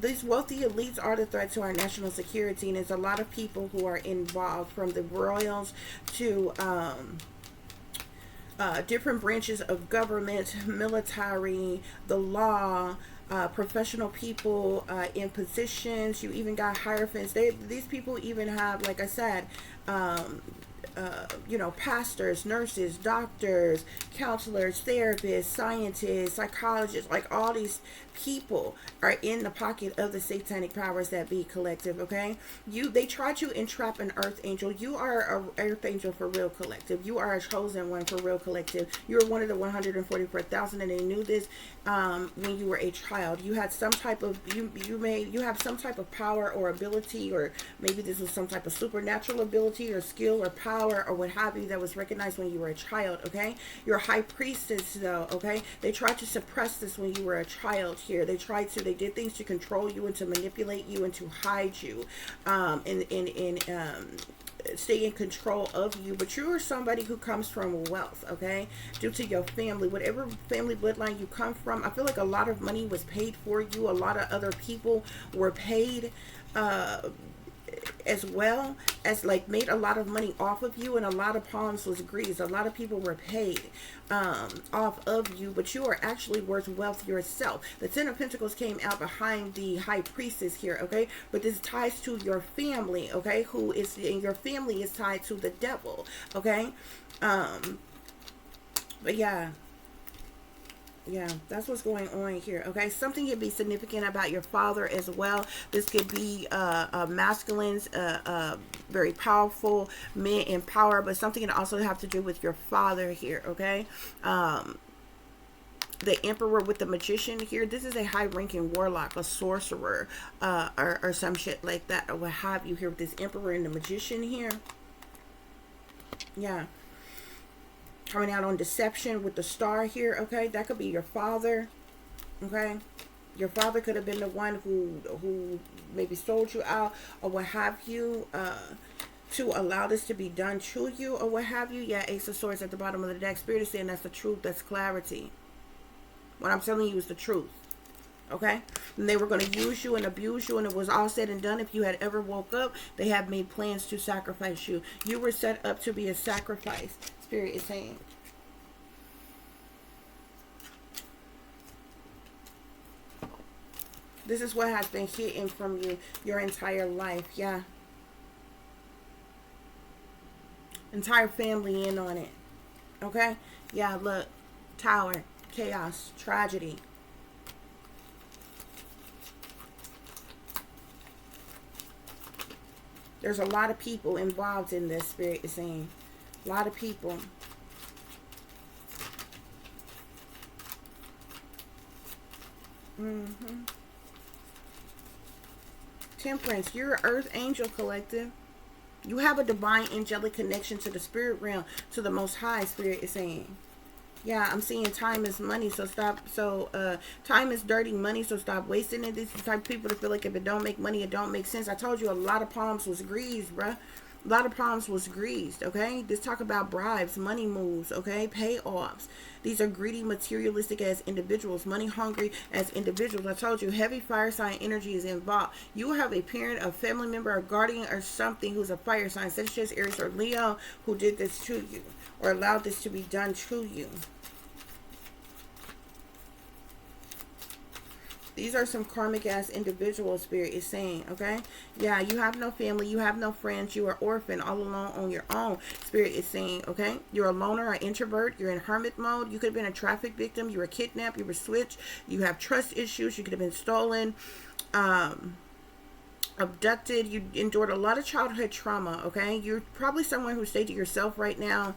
these wealthy elites are the threat to our national security, and there's a lot of people who are involved, from the royals to different branches of government, military, the law, professional people in positions. You even got hierophants. These people even have, like I said, you know, pastors, nurses, doctors, counselors, therapists, scientists, psychologists, like all these people are in the pocket of the satanic powers that be collective, okay? They try to entrap an earth angel. You are an earth angel for real collective. You are a chosen one for real collective. You are one of the 144,000, and they knew this when you were a child. You had some type of, you have some type of power or ability, or maybe this was some type of supernatural ability or skill or power or what have you that was recognized when you were a child, okay? You're a high priestess though, okay? They tried to suppress this when you were a child here. They did things to control you and to manipulate you and to hide you, stay in control of you. But you are somebody who comes from wealth, okay? Due to your family, whatever family bloodline you come from, I feel like a lot of money was paid for you. A lot of other people were paid, as well as like made a lot of money off of you, and a lot of palms was greased. A lot of people were paid off of you, but you are actually worth wealth yourself. The Ten of Pentacles came out behind the High Priestess here, okay? But this ties to your family, okay? And your family is tied to the devil, okay? But yeah, that's what's going on here, okay? Something could be significant about your father as well. This could be masculines, very powerful men in power, but something can also have to do with your father here, okay? The Emperor with the Magician here, this is a high-ranking warlock, a sorcerer, or some shit like that, or what have you here with this Emperor and the Magician here. Yeah. Coming out on deception with the star here, okay? That could be your father, okay? Your father could have been the one who maybe sold you out or what have you, to allow this to be done to you or what have you. Yeah, Ace of Swords at the bottom of the deck. Spirit is saying that's the truth, that's clarity. What I'm telling you is the truth, okay? And they were going to use you and abuse you, and it was all said and done. If you had ever woke up, they have made plans to sacrifice you. You were set up to be a sacrifice. Spirit is saying. This is what has been hidden from you your entire life. Yeah. Entire family in on it. Okay? Yeah, look. Tower. Chaos. Tragedy. There's a lot of people involved in this, Spirit is saying. A lot of people. Temperance. You're an Earth Angel collective. You have a divine angelic connection to the spirit realm, to the Most High, Spirit is saying. Yeah, I'm seeing time is money, so stop. So, time is dirty money, so stop wasting it. These are the type of people that feel like if it don't make money, it don't make sense. I told you a lot of palms was greased, bruh. A lot of palms was greased, okay? This talk about bribes, money moves, okay? Payoffs. These are greedy, materialistic as individuals, money hungry as individuals. I told you, heavy fire sign energy is involved. You have a parent, a family member, a guardian, or something who's a fire sign, such as Aries or Leo, who did this to you or allowed this to be done to you. These are some karmic ass individuals, Spirit is saying, okay? Yeah, you have no family, you have no friends, you are orphan, all alone on your own, Spirit is saying, okay? You're a loner, an introvert, you're in hermit mode, you could have been a traffic victim, you were kidnapped, you were switched, you have trust issues, you could have been stolen, abducted, you endured a lot of childhood trauma, okay? You're probably someone who stayed to yourself right now,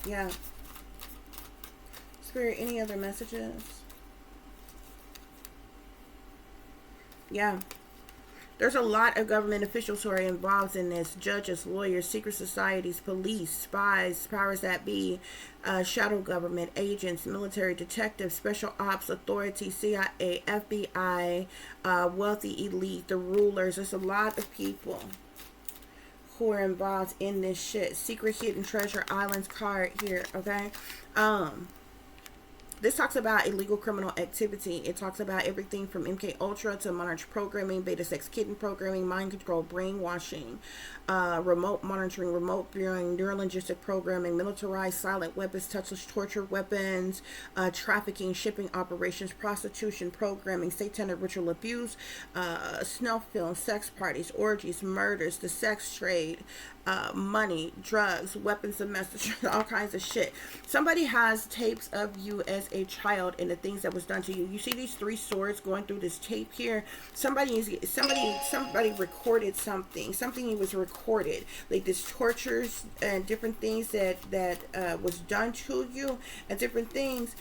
yeah. Spirit, any other messages? Yeah. There's a lot of government officials who are involved in this. Judges, lawyers, secret societies, police, spies, powers that be, shadow government, agents, military, detectives, special ops, authority, CIA, FBI, wealthy elite, the rulers. There's a lot of people who are involved in this shit. Secret hidden treasure islands card here, okay? This talks about illegal criminal activity. It talks about everything from MK Ultra to monarch programming, beta sex kitten programming, mind control, brainwashing, remote monitoring, remote viewing, neurolinguistic programming, militarized silent weapons, touchless torture weapons, trafficking, shipping operations, prostitution, programming, satanic ritual abuse, snuff films, sex parties, orgies, murders, the sex trade, money, drugs, weapons of mass destruction, all kinds of shit. Somebody has tapes of you as a child and the things that was done to you. You see these three swords going through this tape here. Somebody recorded something. Something was recorded, like this tortures and different things that was done to you and different things.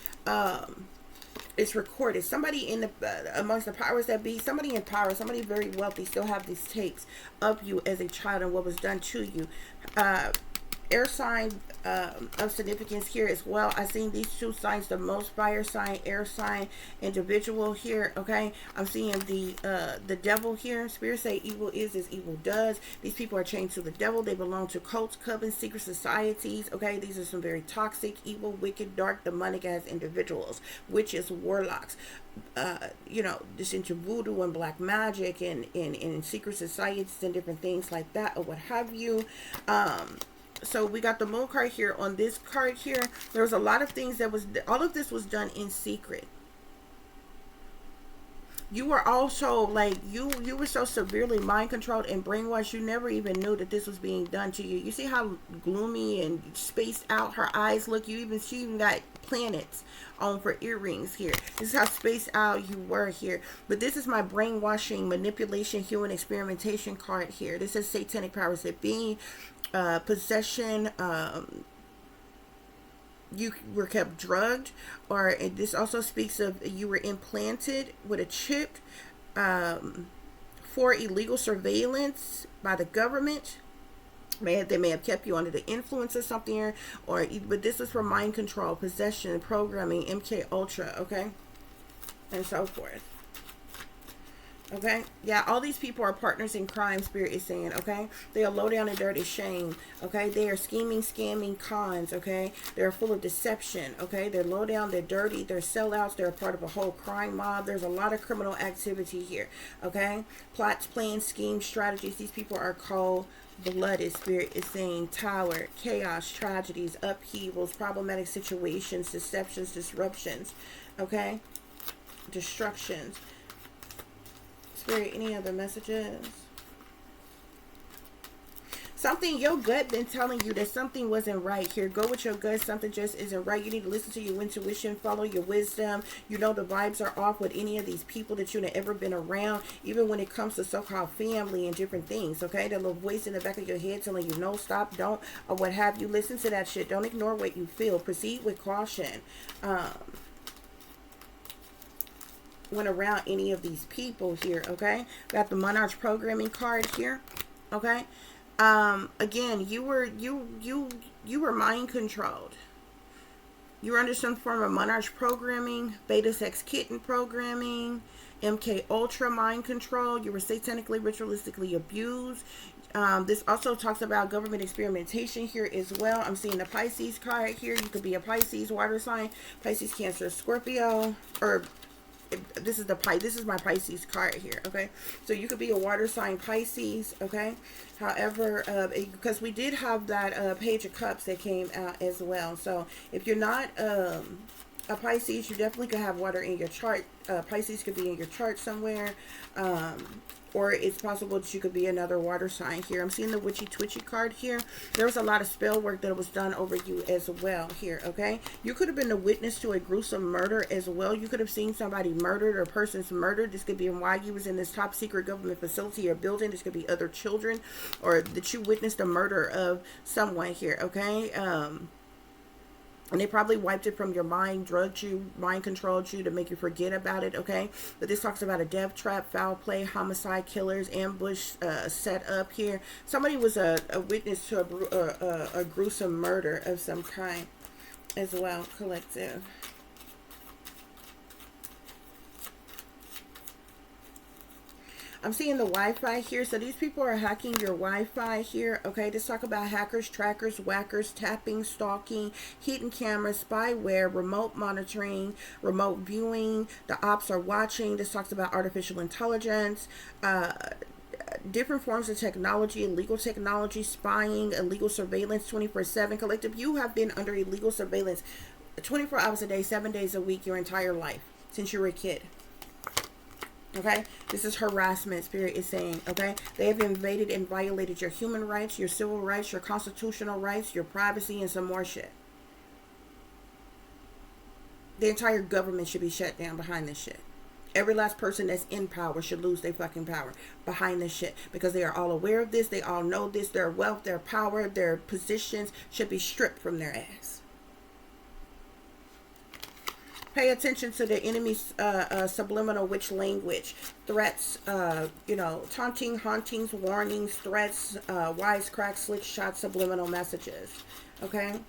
It's recorded. Somebody in the amongst the powers that be, somebody in power, somebody very wealthy, still have these tapes of you as a child and what was done to you. Air sign of significance here as well. I seen these two signs, the most fire sign, air sign individual here. Okay, I'm seeing the devil here. Spirit say evil is as evil does. These people are chained to the devil. They belong to cults, covens, secret societies. Okay, these are some very toxic, evil, wicked, dark, demonic as individuals, witches, warlocks. You know, just into voodoo and black magic and in secret societies and different things like that or what have you. So we got the moon card here. On this card here, there was a lot of things that was, all of this was done in secret. You were also like, you were so severely mind controlled and brainwashed, you never even knew that this was being done to you. You see how gloomy and spaced out her eyes look? She even got planets on for earrings here. This is how spaced out you were here. But this is my brainwashing, manipulation, human experimentation card here. This is satanic powers that be, possession, you were kept drugged, or this also speaks of you were implanted with a chip for illegal surveillance by the government. They may have kept you under the influence of something, but this is for mind control, possession, programming, MK Ultra, okay, and so forth. Okay, yeah, all these people are partners in crime, Spirit is saying, okay? They are low down and dirty shame, okay? They are scheming, scamming cons, okay? They're full of deception, okay? They're low down, they're dirty, they're sellouts, they're a part of a whole crime mob. There's a lot of criminal activity here, okay? Plots, plans, schemes, strategies. These people are cold-blooded, Spirit is saying. Tower, chaos, tragedies, upheavals, problematic situations, deceptions, disruptions, okay? Destructions. Spirit, any other messages? Something, your gut been telling you that something wasn't right here. Go with your gut. Something just isn't right. You need to listen to your intuition. Follow your wisdom. You know the vibes are off with any of these people that you've ever been around. Even when it comes to so-called family and different things. Okay? That little voice in the back of your head telling you no, stop, don't, or what have you. Listen to that shit. Don't ignore what you feel. Proceed with caution. went around any of these people here, okay? Got the Monarch programming card here, okay? Again, you were mind controlled. You were under some form of Monarch programming, Beta Sex Kitten programming, MK Ultra mind control. You were satanically, ritualistically abused. This also talks about government experimentation here as well. I'm seeing the Pisces card here. You could be a Pisces water sign, Pisces, Cancer, Scorpio, or this is my Pisces card here, okay? So you could be a water sign Pisces, okay? However, because we did have that Page of Cups that came out as well. So if you're not a Pisces, you definitely could have water in your chart. Pisces could be in your chart somewhere. Or it's possible that you could be another water sign here. I'm seeing the Witchy Twitchy card here. There was a lot of spell work that was done over you as well here, okay? You could have been a witness to a gruesome murder as well. You could have seen somebody murdered or persons murdered. This could be why you was in this top secret government facility or building. This could be other children, or that you witnessed the murder of someone here, okay? And they probably wiped it from your mind, drugged you, mind controlled you to make you forget about it, okay? But this talks about a death trap, foul play, homicide, killers, ambush set up here. Somebody was a witness to a gruesome murder of some kind as well, collective. I'm seeing the Wi-Fi here. So these people are hacking your Wi-Fi here. Okay, let's talk about hackers, trackers, whackers, tapping, stalking, hidden cameras, spyware, remote monitoring, remote viewing. The ops are watching. This talks about artificial intelligence, different forms of technology, illegal technology, spying, illegal surveillance, 24/7. Collective, you have been under illegal surveillance 24 hours a day, 7 days a week, your entire life since you were a kid. Okay, this is harassment, Spirit is saying, okay? They have invaded and violated your human rights, your civil rights, your constitutional rights, your privacy, and some more shit. The entire government should be shut down behind this shit. Every last person that's in power should lose their fucking power behind this shit, because they are all aware of this, they all know this, their wealth, their power, their positions should be stripped from their ass. Pay attention to the enemy's subliminal witch language. Threats, you know, taunting, hauntings, warnings, threats, wisecracks, slick shots, subliminal messages. Okay?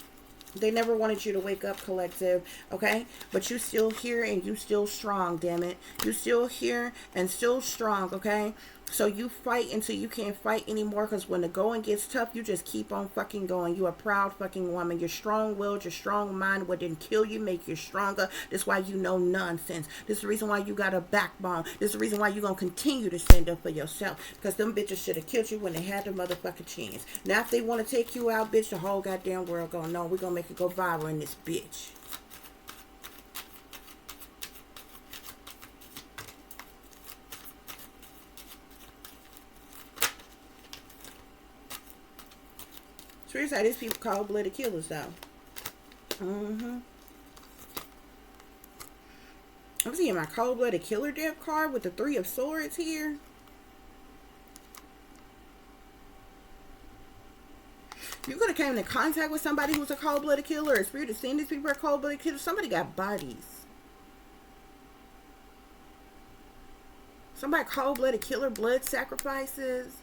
They never wanted you to wake up, collective. Okay? But you still here and you still strong, damn it. You still here and still strong, okay? So you fight until you can't fight anymore, because when the going gets tough, you just keep on fucking going. You a proud fucking woman. You're strong-willed, you're strong-minded. What didn't kill you make you stronger. This is why you know nonsense. This is the reason why you got a backbone. This is the reason why you're going to continue to stand up for yourself, because them bitches should have killed you when they had the motherfucking chance. Now if they want to take you out, bitch, the whole goddamn world going, no, we're going to make it go viral in this bitch. Seriously, these people cold-blooded killers, though. I'm seeing my cold-blooded killer death card with the 3 of Swords here. You could have came into contact with somebody who's a cold-blooded killer, or Spirit of seeing these people are cold-blooded killers. Somebody got bodies. Somebody cold-blooded killer, blood sacrifices.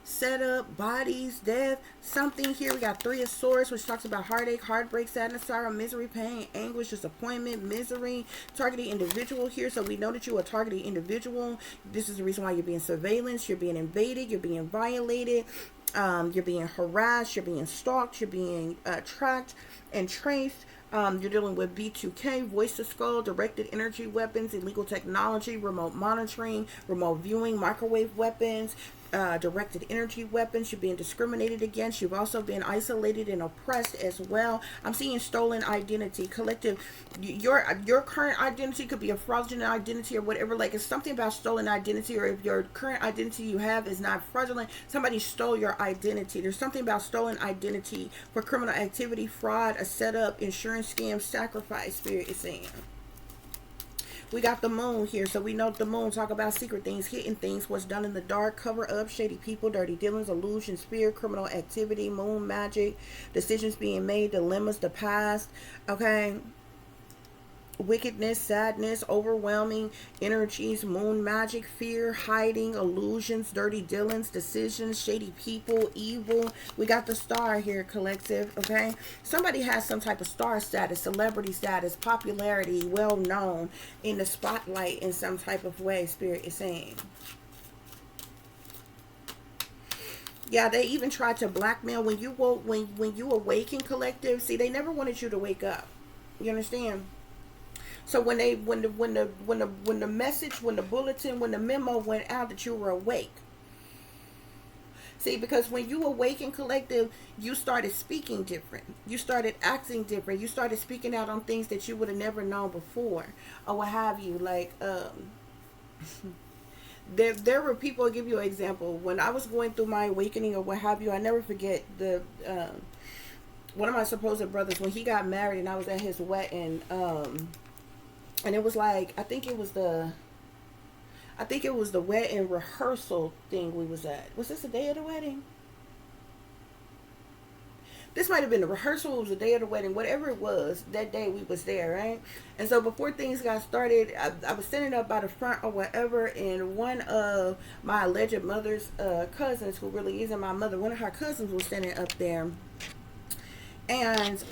Set up, bodies, death, something here. We got 3 of Swords, which talks about heartache, heartbreak, sadness, sorrow, misery, pain, anguish, disappointment, misery, targeted individual here. So we know that you're a targeted individual. This is the reason why you're being surveillance, you're being invaded, you're being violated, you're being harassed, you're being stalked, you're being tracked and traced. You're dealing with B2K, voice to skull, directed energy weapons, illegal technology, remote monitoring, remote viewing, microwave weapons, directed energy weapons. You're being discriminated against. You've also been isolated and oppressed as well. I'm seeing stolen identity. Collective, your current identity could be a fraudulent identity or whatever. Like, it's something about stolen identity, or if your current identity you have is not fraudulent, somebody stole your identity. There's something about stolen identity for criminal activity, fraud, a setup, insurance scam, sacrifice, Spirit is saying. We got the moon here, so we know the moon talk about secret things, hidden things, what's done in the dark, cover up, shady people, dirty dealings, illusion, spirit, criminal activity, moon magic, decisions being made, dilemmas, the past, okay? wickedness, sadness, overwhelming energies, moon magic, fear, hiding, illusions, dirty dealings, decisions, shady people, evil. We got the star here, collective, okay? Somebody has some type of star status, celebrity status, popularity, well known, in the spotlight in some type of way, Spirit is saying. Yeah, they even tried to blackmail when you woke, when you awaken, collective. See, they never wanted you to wake up. You understand? So when the message, when the bulletin, when the memo went out that you were awake. See, because when you awaken, collective, you started speaking different. You started acting different. You started speaking out on things that you would have never known before, or what have you. Like there were people. I'll give you an example. When I was going through my awakening or what have you, I never forget the one of my supposed brothers when he got married and I was at his wedding. And it was like I think it was the wedding rehearsal thing we was at. Was this the day of the wedding? This might have been the rehearsal. It was the day of the wedding. Whatever it was, that day we was there, right? And so before things got started, I was standing up by the front or whatever, and one of my alleged mother's cousins, who really isn't my mother, one of her cousins was standing up there, and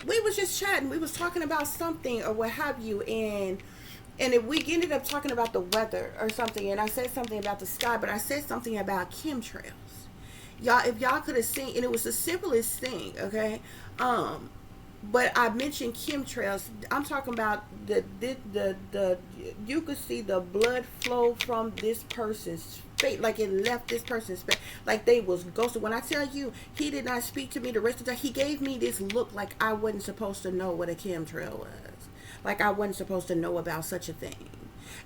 we was just chatting. We was talking about something or what have you, and we ended up talking about the weather or something. And I said something about the sky, but I said something about chemtrails. Y'all, if y'all could have seen, and it was the simplest thing, okay? But I mentioned chemtrails. I'm talking about the you could see the blood flow from this person's face, like it left this person's face, like they was ghosted. When I tell you, he did not speak to me the rest of the time. He gave me this look like I wasn't supposed to know what a chemtrail was, like I wasn't supposed to know about such a thing.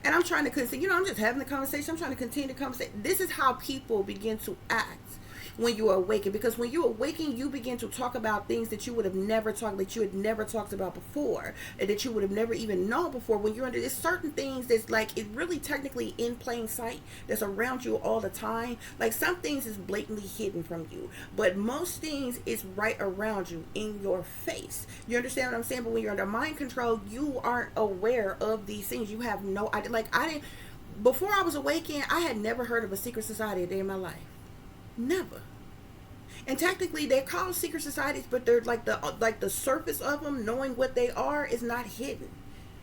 And I'm trying to continue, I'm just having the conversation. I'm trying to continue the conversation. This is how people begin to act when you awaken, because when you awaken, you begin to talk about things that you would have never talked, that you had never talked about before, and that you would have never even known before. When you're under, there's certain things that's like, it really technically in plain sight, that's around you all the time. Like some things is blatantly hidden from you, but most things is right around you, in your face. You understand what I'm saying? But when you're under mind control, you aren't aware of these things. You have no idea. Like I didn't, before I was awakened, I had never heard of a secret society a day in my life. Never. And technically they're called secret societies, but they're like the surface of them, knowing what they are, is not hidden.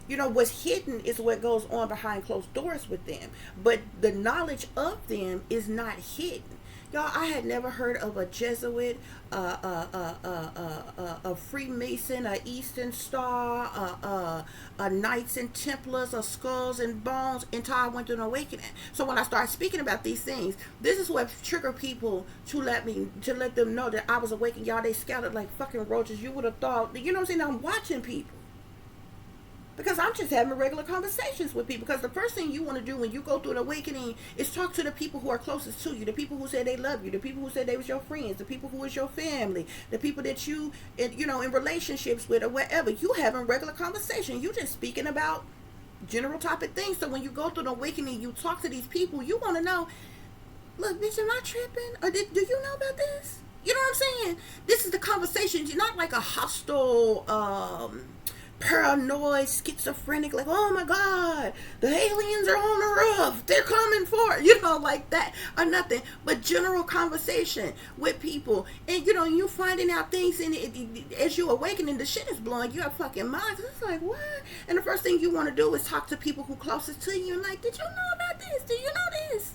You know, what's hidden is what goes on behind closed doors with them, but the knowledge of them is not hidden. Y'all, I had never heard of a Jesuit, a Freemason, a Eastern Star, a Knights and Templars, a Skulls and Bones, until I went through an awakening. So when I started speaking about these things, this is what triggered people to let them know that I was awakened. Y'all, they scattered like fucking roaches. You would have thought, you know what I'm saying? I'm watching people. Because I'm just having regular conversations with people. Because the first thing you want to do when you go through an awakening is talk to the people who are closest to you. The people who say they love you. The people who say they was your friends. The people who was your family. The people that you know, in relationships with or whatever. You having regular conversation. You just speaking about general topic things. So when you go through an awakening, you talk to these people. You want to know, look, bitch, am I tripping? Or do you know about this? You know what I'm saying? This is the conversation. You're not like a hostile, paranoid, schizophrenic, like, oh my god, the aliens are on the roof, they're coming for, you know, like that, or nothing, but general conversation with people. And you know, you finding out things, and as you awakening, the shit is blowing your fucking mind. It's like, what? And the first thing you want to do is talk to people who closest to you, and like, did you know about this? Do you know this?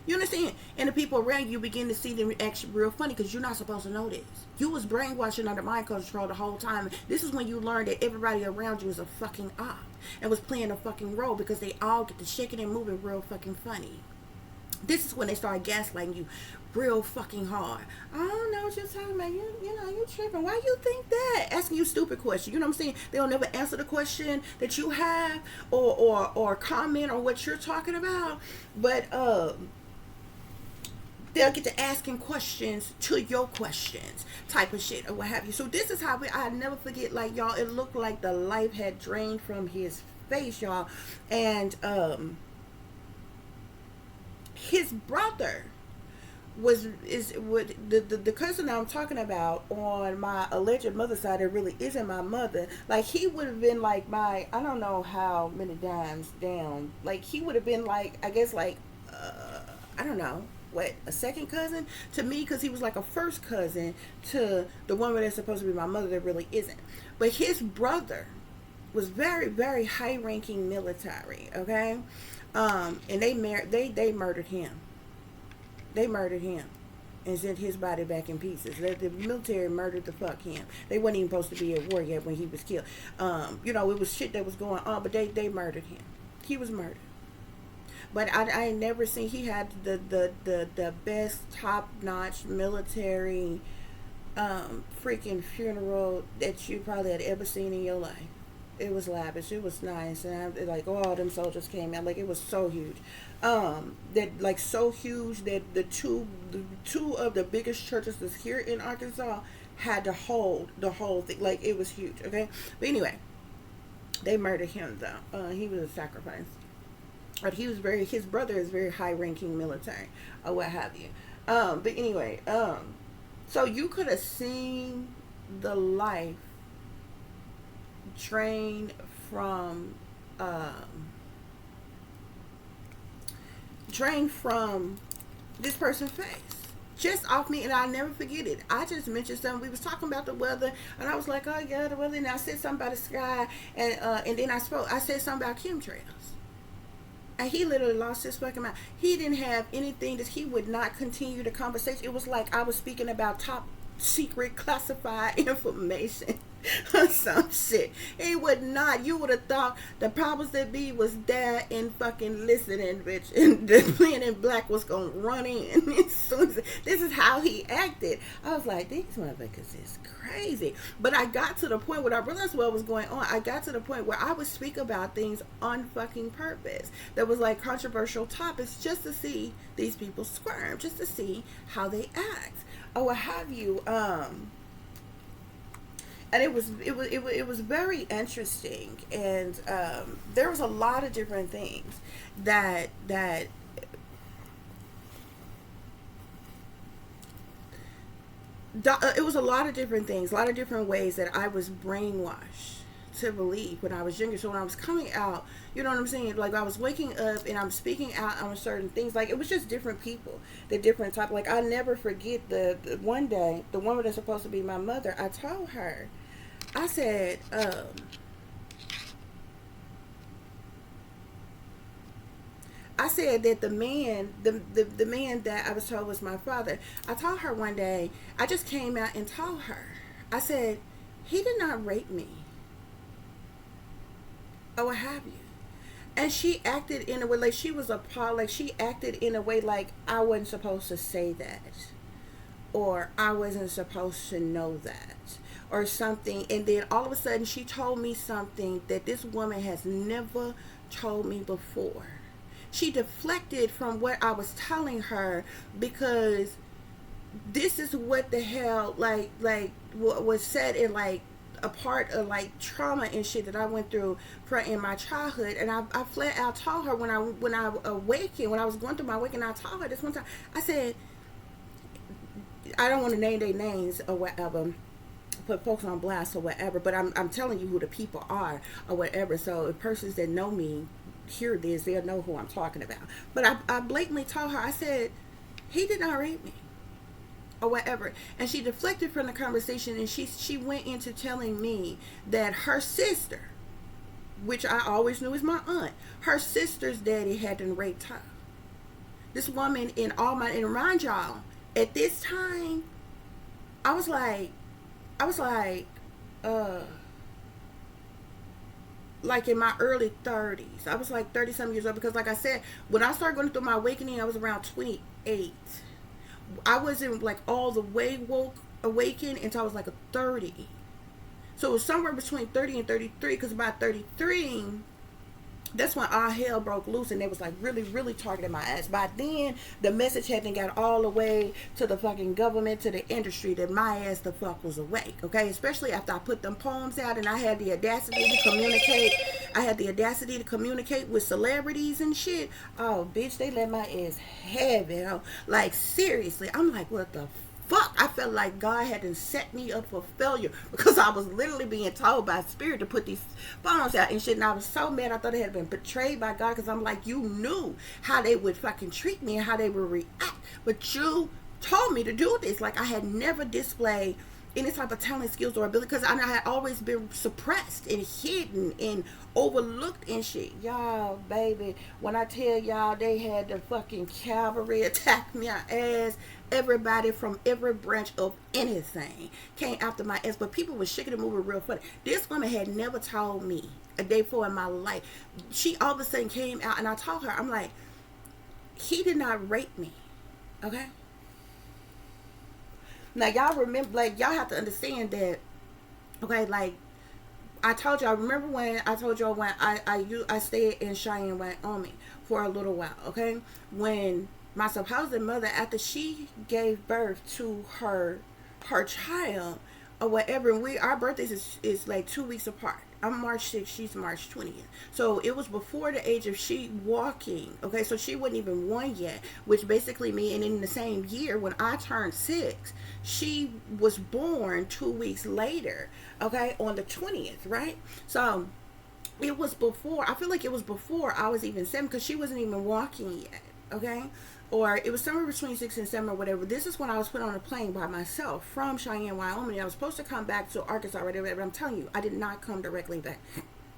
You understand? And the people around you begin to see them actually real funny, because you're not supposed to know this. You was brainwashing under mind control the whole time. This is when you learned that everybody around you is a fucking op and was playing a fucking role, because they all get to shaking and moving real fucking funny. This is when they start gaslighting you real fucking hard. I don't know what you're talking about. You know, you tripping. Why you think that? Asking you stupid questions. You know what I'm saying? They'll never answer the question that you have, or comment on what you're talking about. But they'll get to asking questions to your questions, type of shit or what have you. So this is how I never forget, like, y'all, it looked like the life had drained from his face, y'all. And his brother is what the cousin I'm talking about on my alleged mother's side that really isn't my mother. Like he would have been like my, I don't know how many dimes down. Like he would have been like, I guess like I don't know what, a second cousin to me, because he was like a first cousin to the woman that's supposed to be my mother that really isn't. But his brother was very, very high ranking military, okay? And they murdered him. They murdered him and sent his body back in pieces. The military murdered the fuck him. They wasn't even supposed to be at war yet when he was killed. You know, it was shit that was going on, but they murdered him. He was murdered. But I ain't never seen, he had the best top notch military freaking funeral that you probably had ever seen in your life. It was lavish. It was nice, and like all them soldiers came out. Like it was so huge, that like so huge that the two of the biggest churches that's here in Arkansas had to hold the whole thing. Like it was huge. Okay, but anyway, they murdered him though. He was a sacrifice. But he was his brother is very high ranking military or what have you. But anyway, so you could have seen the life drain from this person's face just off me, and I'll never forget it. I just mentioned something. We was talking about the weather, and I was like, oh yeah, the weather, and I said something about the sky, and then I said something about chemtrails. And he literally lost his fucking mind. He didn't have anything that he would not continue the conversation. It was like I was speaking about top secret classified information or some shit. He would not. You would have thought the powers that be was there and fucking listening, bitch. And the man in black was gonna run in. As soon as, this is how he acted. I was like, these motherfuckers is crazy. But I got to the point where I realized what was going on. I got to the point where I would speak about things on fucking purpose. That was like controversial topics just to see these people squirm, just to see how they act or what have you. And it was very interesting, and there was a lot of different things that it was a lot of different things, a lot of different ways that I was brainwashed to believe when I was younger. So when I was coming out, you know what I'm saying? Like I was waking up and I'm speaking out on certain things. Like it was just different people, the different type. Like I never forget the one day, the woman that's supposed to be my mother, I told her, I said, that the man, the man that I was told was my father, I told her one day, I just came out and told her, I said, he did not rape me. Or what have you. And she acted in a way like she was appalled, like she acted in a way like I wasn't supposed to say that. Or I wasn't supposed to know that. Or something. And then all of a sudden she told me something that this woman has never told me before. She deflected from what I was telling her because this is what the hell like what was said in like a part of like trauma and shit that I went through in my childhood. And I flat out told her when I awakened, when I was going through my awakening, I told her this one time, I said, I don't want to name their names or whatever, put folks on blast or whatever, but I'm telling you who the people are or whatever. So if persons that know me hear this, they'll know who I'm talking about. But I blatantly told her, I said, he did not rape me or whatever. And she deflected from the conversation, and she went into telling me that her sister, which I always knew is my aunt, her sister's daddy hadn't raped her. This woman and mind y'all, at this time, I was like in my early 30s. I was like 30 some years old, because like I said, when I started going through my awakening, I was around 28. I wasn't like all the way awakened until I was like a 30. So it was somewhere between 30 and 33, because about 33, that's when all hell broke loose, and they was like really, really targeting my ass. By then, the message hadn't got all the way to the fucking government, to the industry, that my ass the fuck was awake, okay? Especially after I put them poems out, and I had the audacity to communicate I had the audacity to communicate with celebrities and shit. Oh, bitch, they let my ass have it. Oh, like, seriously. I'm like, what the fuck? I felt like God had to set me up for failure because I was literally being told by spirit to put these phones out and shit. And I was so mad. I thought I had been betrayed by God because I'm like, you knew how they would fucking treat me and how they would react. But you told me to do this. Like, I had never displayed any type of talent, skills, or ability because I had always been suppressed and hidden and overlooked and shit. Y'all, baby, when I tell y'all they had the fucking cavalry attack my ass, everybody from every branch of anything came after my ass, but people were shaking and moving real funny. This woman had never told me a day before in my life. She all of a sudden came out and I told her, I'm like, he did not rape me, okay? Now y'all remember, like, y'all have to understand that, okay, like I told y'all, remember when I told y'all when I stayed in Cheyenne, Wyoming for a little while, okay? When my supposed mother, after she gave birth to her child or whatever, and our birthdays is like 2 weeks apart. I'm March 6th, she's March 20th. So it was before the age of she walking. Okay, so she wasn't even 1 yet, which basically means, and in the same year when I turned 6, she was born 2 weeks later, okay, on the 20th, right? So it was before, I feel like it was before I was even 7 because she wasn't even walking yet, okay? Or it was somewhere between 6 and 7 or whatever. This is when I was put on a plane by myself from Cheyenne, Wyoming. I was supposed to come back to Arkansas or whatever, but I'm telling you, I did not come directly back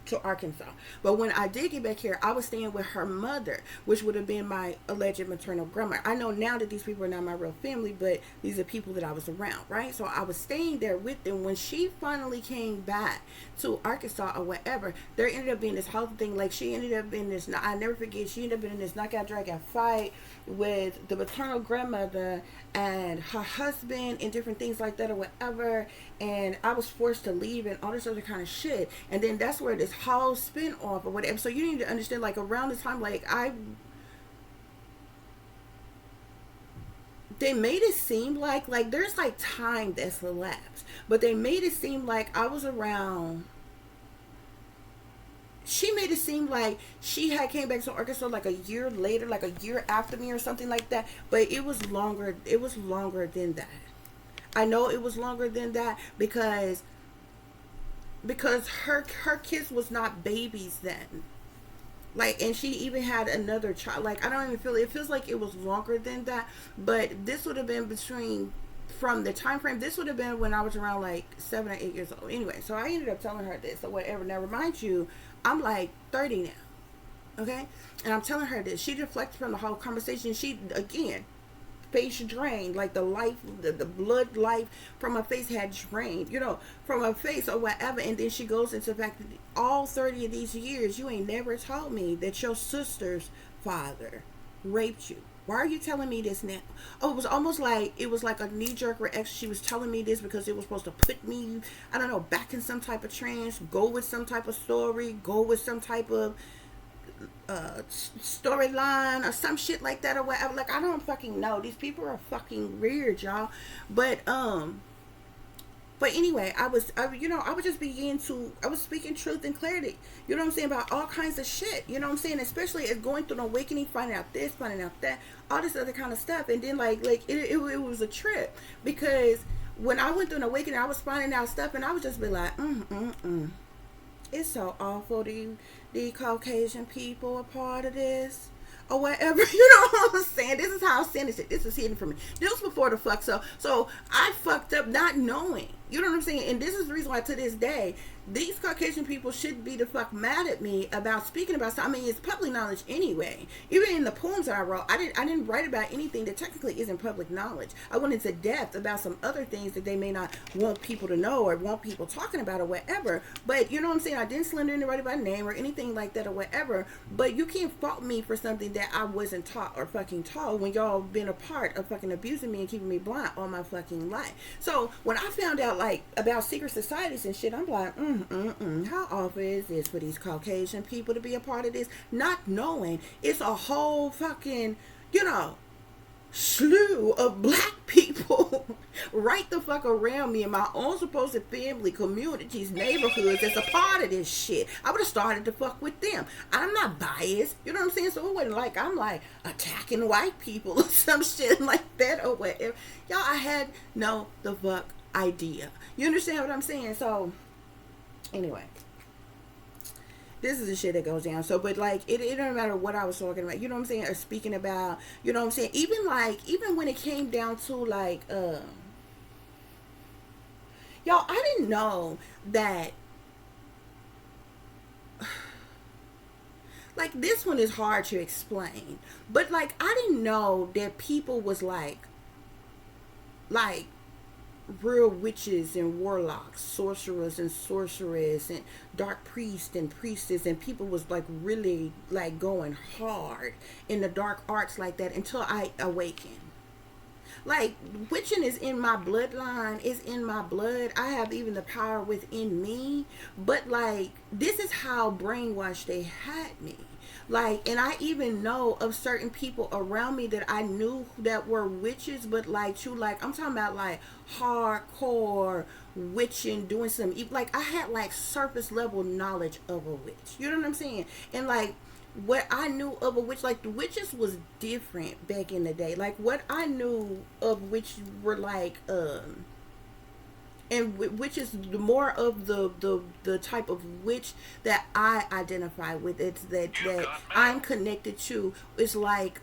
to Arkansas. But when I did get back here, I was staying with her mother, which would have been my alleged maternal grandmother. I know now that these people are not my real family, but these are people that I was around, right? So I was staying there with them. When she finally came back to Arkansas or whatever, there ended up being this whole thing. Like, she ended up in this, I never forget, she ended up in this knockout drag out fight with the maternal grandmother and her husband and different things like that or whatever, and I was forced to leave and all this other kind of shit. And then that's where this whole spin off or whatever. So you need to understand, like, around this time, like, they made it seem like there's like time that's elapsed, but they made it seem like I was around. She made it seem like she had came back to Arkansas like a year later, like a year after me or something like that. But it was longer. It was longer than that. I know it was longer than that because her kids was not babies then. Like, and she even had another child. Like, I don't even feel it. It feels like it was longer than that. But this would have been from the time frame, this would have been when I was around like 7 or 8 years old. Anyway, so I ended up telling her this or whatever. Now, remind you, I'm like 30 now, okay? And I'm telling her this. She deflected from the whole conversation. She, again, face drained, like the life, the blood life from her face had drained, from her face or whatever. And then she goes into the fact that all 30 of these years, you ain't never told me that your sister's father raped you. Why are you telling me this now? Oh, it was almost like it was like a knee-jerk reaction. She was telling me this because it was supposed to put me, I don't know, back in some type of trance, go with some type of story, go with some type of storyline or some shit like that or whatever. Like, I don't fucking know. These people are fucking weird, y'all. But anyway, I was I was speaking truth and clarity, you know what I'm saying, about all kinds of shit, you know what I'm saying, especially as going through an awakening, finding out this, finding out that, all this other kind of stuff. And then like it was a trip because when I went through an awakening, I was finding out stuff and I would just be like, it's so awful the Caucasian people are part of this or whatever, you know what I'm saying? This is how I sentenced it. This is hidden from me. This was before the fuck. So I fucked up not knowing. You know what I'm saying? And this is the reason why to this day, these Caucasian people should be the fuck mad at me about speaking about something. I mean, it's public knowledge anyway. Even in the poems that I wrote, I didn't write about anything that technically isn't public knowledge. I went into depth about some other things that they may not want people to know or want people talking about or whatever. But you know what I'm saying? I didn't slander anybody by name or anything like that or whatever. But you can't fault me for something that I wasn't taught or fucking told when y'all been a part of fucking abusing me and keeping me blind all my fucking life. So when I found out like about secret societies and shit, I'm like, how awful is this for these Caucasian people to be a part of this, not knowing it's a whole fucking, slew of black people right the fuck around me in my own supposed family, communities, neighborhoods as a part of this shit. I would have started to fuck with them. I'm not biased, you know what I'm saying? So it wasn't like I'm like attacking white people or some shit like that or whatever. Y'all, I had no the fuck idea. You understand what I'm saying? So anyway, this is the shit that goes down. So, but like, it don't matter what I was talking about, you know what I'm saying, or speaking about, you know what I'm saying, even like, even when it came down to like, y'all, I didn't know that, like, this one is hard to explain, but like, I didn't know that people was like, real witches and warlocks, sorcerers and sorceress, and dark priests and priestess, and people was like really like going hard in the dark arts like that until I awakened. Like, witching is in my bloodline, is in my blood. I have even the power within me. But like, this is how brainwashed they had me. Like, and I even know of certain people around me that I knew that were witches, but like, to like, I'm talking about like hardcore witching, doing some, like, I had like surface level knowledge of a witch. You know what I'm saying? And like, what I knew of a witch, like the witches was different back in the day. Like what I knew of witch were like, and which is the more of the type of witch that I identify with. It's that I'm connected to. It's like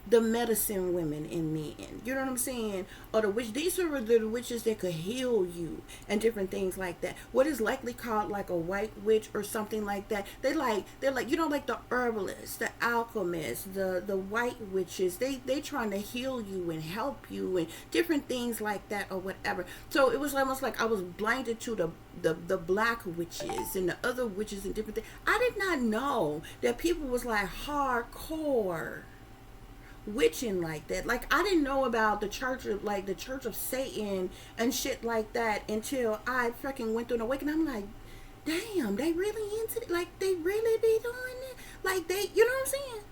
the medicine women and men, you know what I'm saying, or the witch. These are the witches that could heal you and different things like that. What is likely called like a white witch or something like that. They're like, you know, like the herbalists, the alchemists, the white witches. They trying to heal you and help you and different things like that or whatever. So it was almost like I was blinded to the black witches and the other witches and different things. I did not know that people was like hardcore witching like that. Like, I didn't know about the church of, like, the church of Satan and shit like that until I fucking went through an awakening. I'm like, damn, they really into it. Like, they really be doing it. Like, they, you know what I'm saying?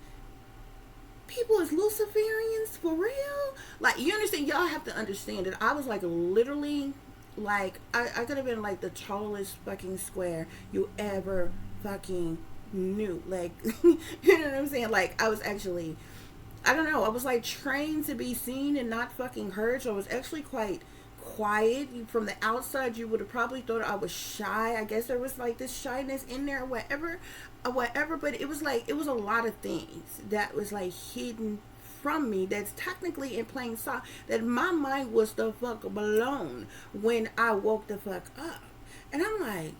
People is Luciferians for real. Like, you understand? Y'all have to understand that I was like literally, like, I could have been like the tallest fucking square you ever fucking knew. Like, you know what I'm saying? Like, I was actually, I don't know, I was like trained to be seen and not fucking heard. So I was actually quite quiet. From the outside, you would have probably thought I was shy. I guess there was like this shyness in there, whatever. But it was like, it was a lot of things that was like hidden from me that's technically in plain sight, that my mind was the fuck blown when I woke the fuck up. And I'm like,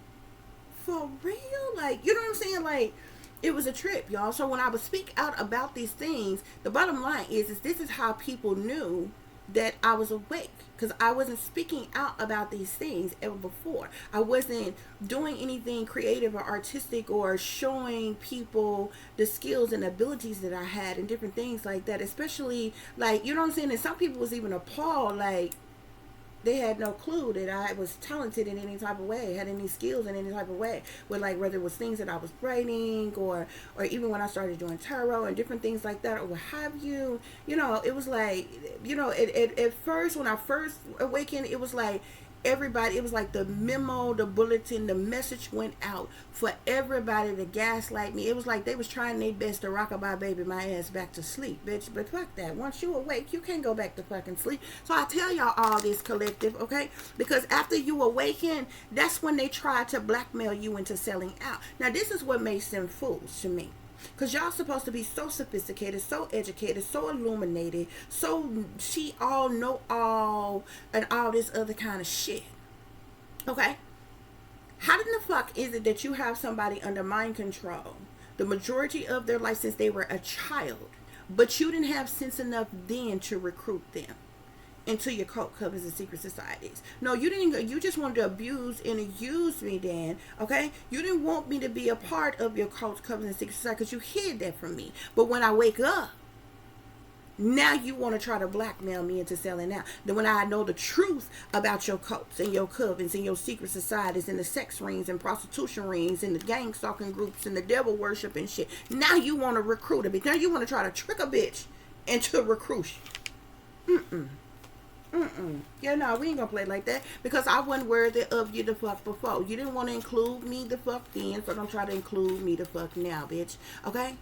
for real? Like, you know what I'm saying? Like, it was a trip, y'all. So when I would speak out about these things, the bottom line is this is how people knew that I was awake, because I wasn't speaking out about these things ever before. I wasn't doing anything creative or artistic or showing people the skills and abilities that I had and different things like that. Especially, like, you know what I'm saying? And some people was even appalled, like, they had no clue that I was talented in any type of way, had any skills in any type of way. With, like, whether it was things that I was writing or even when I started doing tarot and different things like that or what have you. You know, it was like, you know, at first, when I first awakened, it was like everybody, it was like the memo, the bulletin, the message went out for everybody to gaslight me. It was like they was trying their best to rockabye baby my ass back to sleep, bitch. But fuck that. Once you awake, you can't go back to fucking sleep. So I tell y'all all this, collective, okay? Because after you awaken, that's when they try to blackmail you into selling out. Now, this is what makes them fools to me. Because y'all supposed to be so sophisticated, so educated, so illuminated, so see all, know all, and all this other kind of shit. Okay? How in the fuck is it that you have somebody under mind control the majority of their life since they were a child, but you didn't have sense enough then to recruit them into your cult, covens, and secret societies? No, you didn't. You just wanted to abuse and use me then, okay? You didn't want me to be a part of your cult, covens, and secret society because you hid that from me. But when I wake up, now you want to try to blackmail me into selling out. Then when I know the truth about your cults and your covens and your secret societies and the sex rings and prostitution rings and the gang stalking groups and the devil worship and shit, now you want to recruit a bitch. Now you want to try to trick a bitch and to recruit you. Yeah, no, we ain't gonna play like that because I wasn't worthy of you the fuck before. You didn't want to include me the fuck then, so don't try to include me the fuck now, bitch. Okay?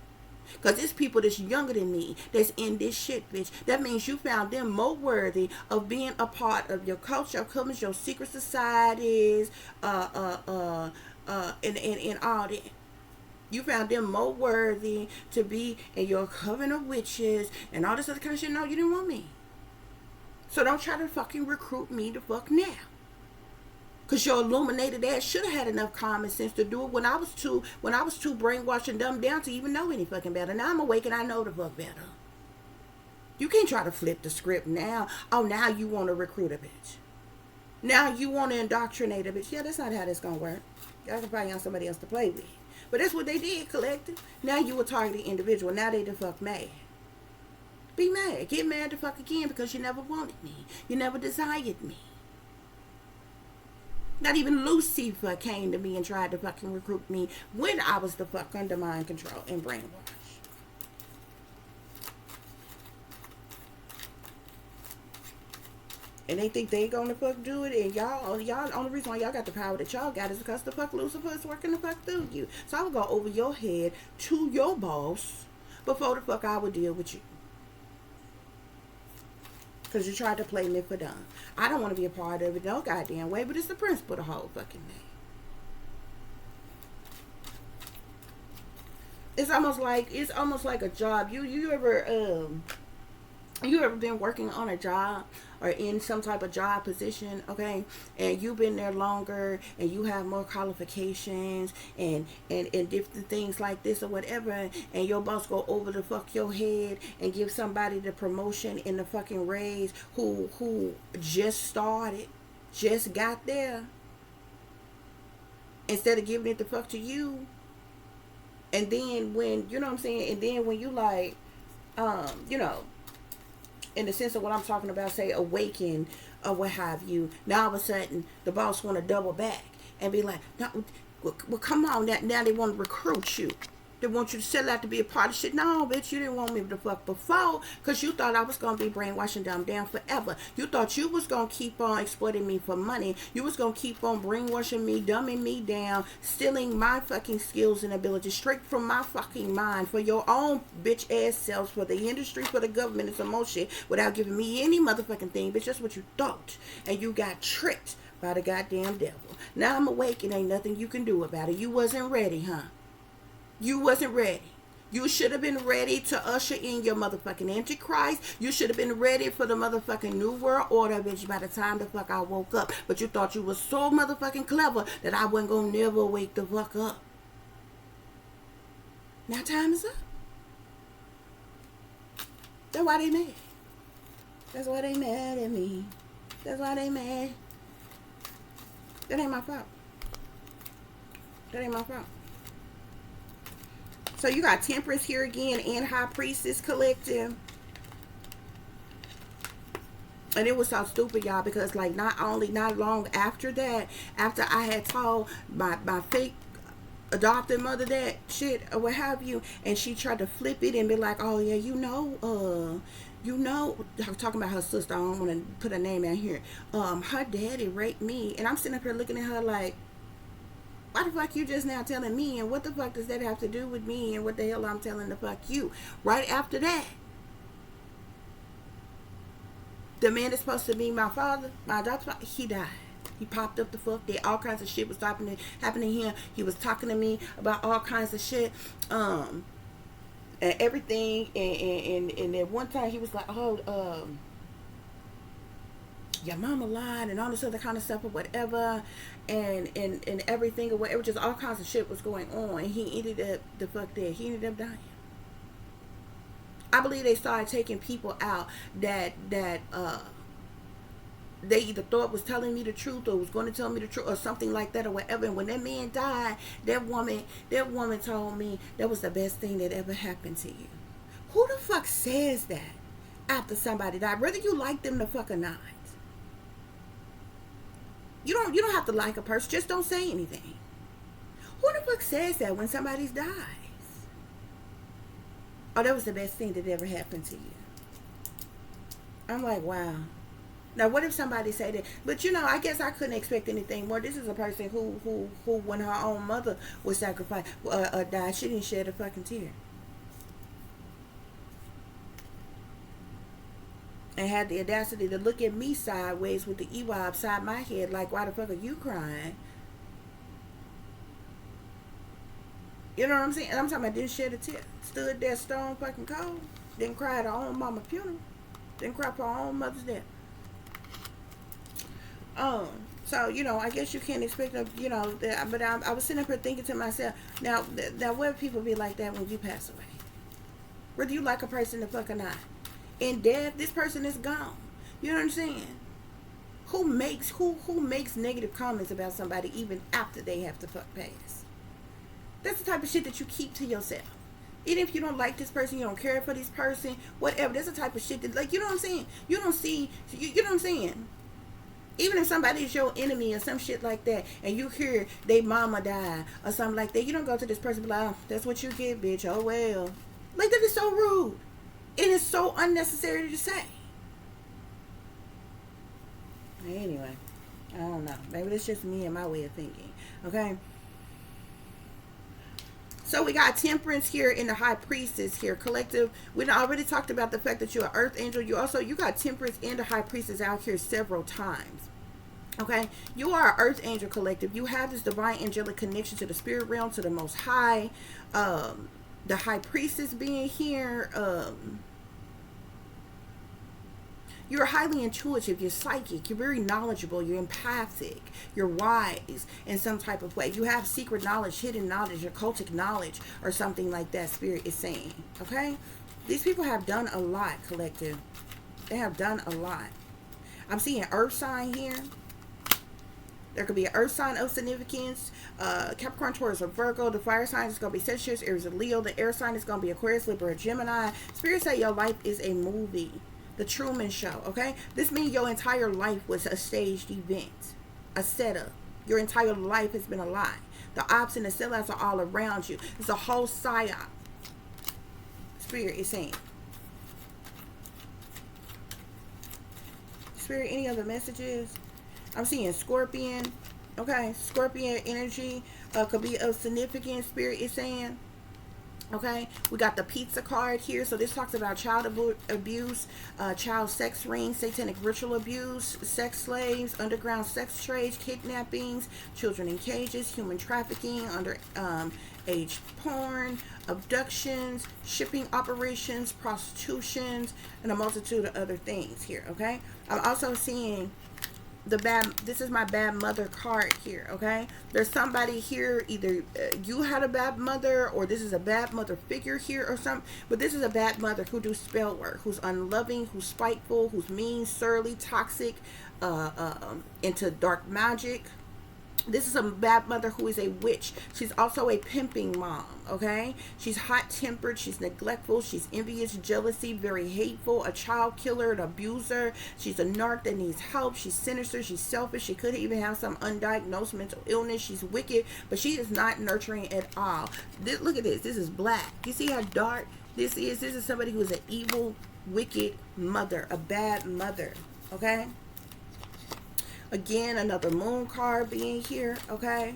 Because it's people that's younger than me that's in this shit, bitch. That means you found them more worthy of being a part of your culture, comes your secret societies, and all that. You found them more worthy to be in your coven of witches and all this other kind of shit. No, you didn't want me. So don't try to fucking recruit me the fuck now. Cause your illuminated ass should have had enough common sense to do it when I was too brainwashed and dumbed down to even know any fucking better. Now I'm awake and I know the fuck better. You can't try to flip the script now. Oh, now you want to recruit a bitch. Now you want to indoctrinate a bitch. Yeah, that's not how this gonna work. Y'all can find out somebody else to play with. But that's what they did, collective. Now you a targeted individual. Now they the fuck mad. Be mad. Get mad the fuck again because you never wanted me. You never desired me. Not even Lucifer came to me and tried to fucking recruit me when I was the fuck under mind control and brainwash. And they think they gonna fuck do it, and y'all only reason why y'all got the power that y'all got is because the fuck Lucifer is working the fuck through you. So I would go over your head to your boss before the fuck I would deal with you. Because you tried to play me for dumb. I don't want to be a part of it no goddamn way, but it's the principle the whole fucking thing. It's almost like a job. You ever been working on a job or in some type of job position, okay, and you've been there longer and you have more qualifications and different things like this or whatever, and your boss go over the fuck your head and give somebody the promotion and the fucking raise who just started, just got there, instead of giving it the fuck to you. And then when, you know what I'm saying, and then when you like, you know, in the sense of what I'm talking about, say awaken or what have you, now all of a sudden the boss want to double back and be like, no, well come on, now they want to recruit you. They want you to settle out to be a part of shit. No, bitch, you didn't want me to fuck before because you thought I was going to be brainwashing them down forever. You thought you was going to keep on exploiting me for money. You was going to keep on brainwashing me, dumbing me down, stealing my fucking skills and abilities straight from my fucking mind for your own bitch ass selves, for the industry, for the government and some more shit without giving me any motherfucking thing. Bitch, that's what you thought. And you got tricked by the goddamn devil. Now I'm awake and ain't nothing you can do about it. You wasn't ready, huh? You wasn't ready. You should have been ready to usher in your motherfucking Antichrist. You should have been ready for the motherfucking New World Order, bitch, by the time the fuck I woke up. But you thought you was so motherfucking clever that I wasn't gonna never wake the fuck up. Now time is up. That's why they mad. That's why they mad at me. That's why they mad. That ain't my fault. That ain't my fault. So you got Temperance here again and High Priestess collective. And it was so stupid, y'all, because like not long after that, after I had told my fake adopted mother that shit or what have you, and she tried to flip it and be like, oh yeah, you know, talking about her sister, I don't want to put her name out here, her daddy raped me. And I'm sitting up here looking at her like, why the fuck you just now telling me, and what the fuck does that have to do with me, and what the hell I'm telling the fuck you? Right after that, the man that's supposed to be my father, my adopted father, he died. He popped up the fuck there. All kinds of shit was happening here. He was talking to me about all kinds of shit, and everything. And at one time he was like, oh, your mama lied and all this other kind of stuff or whatever, and everything or whatever, just all kinds of shit was going on. And he ended up the fuck there. He ended up dying. I believe they started taking people out that they either thought was telling me the truth or was going to tell me the truth or something like that or whatever. And when that man died, that woman told me that was the best thing that ever happened to you. Who the fuck says that after somebody died? Whether you like them the fuck or not. You don't have to like a person. Just don't say anything. Who the fuck says that when somebody dies? Oh, that was the best thing that ever happened to you. I'm like, wow. Now, what if somebody say that? But you know, I guess I couldn't expect anything more. This is a person who when her own mother was sacrificed, died, she didn't shed a fucking tear, and had the audacity to look at me sideways with the evil upside my head, like, why the fuck are you crying? You know what I'm saying? And I'm talking about didn't shed a tear, stood there stone fucking cold, didn't cry at her own mama's funeral, didn't cry for her own mother's death. Um, so you know, I guess you can't expect you know, but I was sitting up here thinking to myself, now where people be like that when you pass away? Whether you like a person to fuck or not, in death, this person is gone. You know what I'm saying? Who makes negative comments about somebody even after they have to fuck pass? That's the type of shit that you keep to yourself. Even if you don't like this person, you don't care for this person, whatever. That's the type of shit that, like, you know what I'm saying? You don't see, you know what I'm saying? Even if somebody is your enemy or some shit like that, and you hear they mama die or something like that, you don't go to this person and be like, oh, that's what you get, bitch. Oh well. Like, that is so rude. It is so unnecessary to say. Anyway, I don't know. Maybe that's just me and my way of thinking. Okay. So we got temperance here in the high priestess here. Collective. We already talked about the fact that you're an earth angel. You got temperance and the high priestess out here several times. Okay, you are an earth angel collective. You have this divine angelic connection to the spirit realm, to the most high. The high priestess being here. You're highly intuitive, you're psychic, you're very knowledgeable, you're empathic, you're wise in some type of way. You have secret knowledge, hidden knowledge, occultic knowledge, or something like that, Spirit is saying. Okay? These people have done a lot, collective. They have done a lot. I'm seeing earth sign here. There could be an earth sign of significance. Capricorn, Taurus, or Virgo. The fire sign is going to be Sagittarius, Aries, or Leo. The air sign is going to be Aquarius, Libra, or Gemini. Spirit say your life is a movie. The Truman Show, okay? This means your entire life was a staged event, a setup. Your entire life has been a lie. The ops and the sellouts are all around you. It's a whole psyop. Spirit is saying. Spirit, any other messages? I'm seeing Scorpion, okay? Scorpion energy could be of significance, Spirit is saying. Okay, we got the pizza card here. So this talks about child abuse, child sex rings, satanic ritual abuse, sex slaves, underground sex trades, kidnappings, children in cages, human trafficking, age porn, abductions, shipping operations, prostitutions, and a multitude of other things here. Okay, I'm also seeing this is my bad mother card here. Okay, there's somebody here, either you had a bad mother, or this is a bad mother figure here or something, but this is a bad mother who do spell work, who's unloving, who's spiteful, who's mean, surly, toxic, into dark magic. This is a bad mother who is a witch. She's also a pimping mom, okay? She's hot-tempered. She's neglectful. She's envious, jealousy, very hateful, a child killer, an abuser. She's a narc that needs help. She's sinister. She's selfish. She could even have some undiagnosed mental illness. She's wicked, but she is not nurturing at all. Look at this. This is black. You see how dark this is? This is somebody who is an evil, wicked mother, a bad mother, okay? Again, another moon card being here, okay?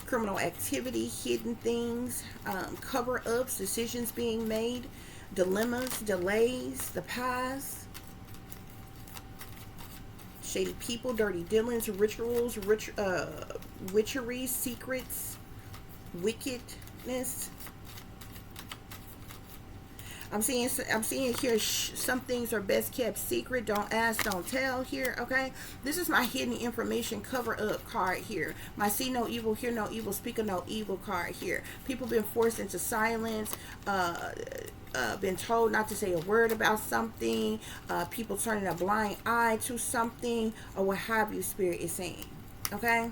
Criminal activity, hidden things, cover-ups, decisions being made, dilemmas, delays, the past, shady people, dirty dealings, rituals, witchery, secrets, wickedness. I'm seeing here some things are best kept secret. Don't ask, don't tell here, okay? This is my hidden information cover up card here. My see no evil, hear no evil, speak of no evil card here. People been forced into silence, been told not to say a word about something, people turning a blind eye to something, or what have you, Spirit is saying, okay?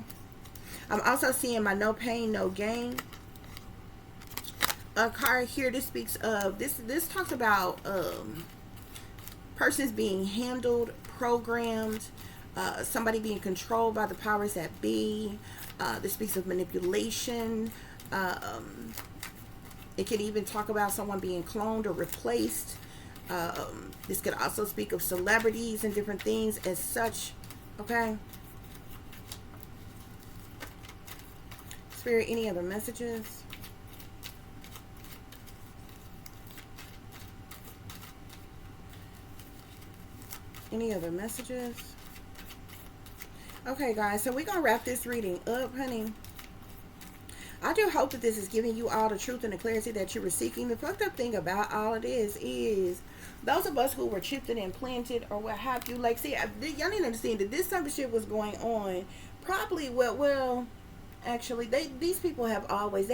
I'm also seeing my no pain, no gain card here. This speaks of this talks about persons being handled, programmed, somebody being controlled by the powers that be. This speaks of manipulation. It can even talk about someone being cloned or replaced. This could also speak of celebrities and different things as such. Okay. Spirit, any other messages? Any other messages? Okay, guys, so we're going to wrap this reading up, honey. I do hope that this is giving you all the truth and the clarity that you were seeking. The fucked up thing about all of this is those of us who were chipped and implanted or what have you, like, see, y'all need to understand that this type of shit was going on probably, well, actually, these people have always,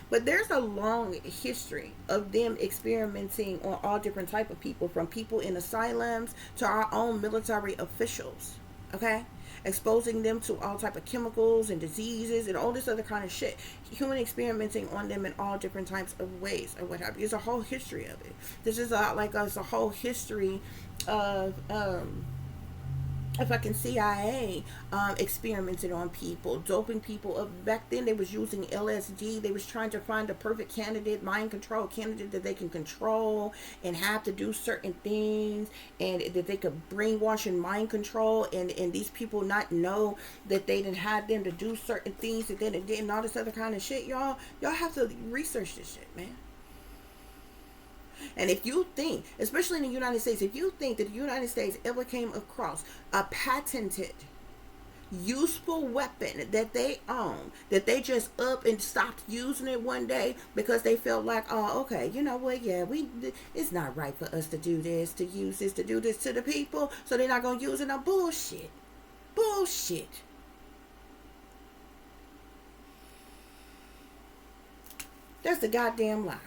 but there's a long history of them experimenting on all different type of people, from people in asylums to our own military officials, okay? Exposing them to all type of chemicals and diseases and all this other kind of shit. Human experimenting on them in all different types of ways or what have you. There's a whole history of it. This is it's a whole history of fucking CIA experimented on people, doping people up. Back then they was using LSD. They was trying to find the perfect candidate, mind control candidate that they can control and have to do certain things, and that they could brainwash and mind control, and these people not know that they didn't have them to do certain things that they did, and all this other kind of shit. Y'all have to research this shit, man. And if you think, especially in the United States, if you think that the United States ever came across a patented, useful weapon that they own, that they just up and stopped using it one day because they felt like, oh, okay, you know what, yeah, it's not right for us to do this, to use this, to do this to the people, so they're not going to use it. No bullshit. Bullshit. That's the goddamn lie.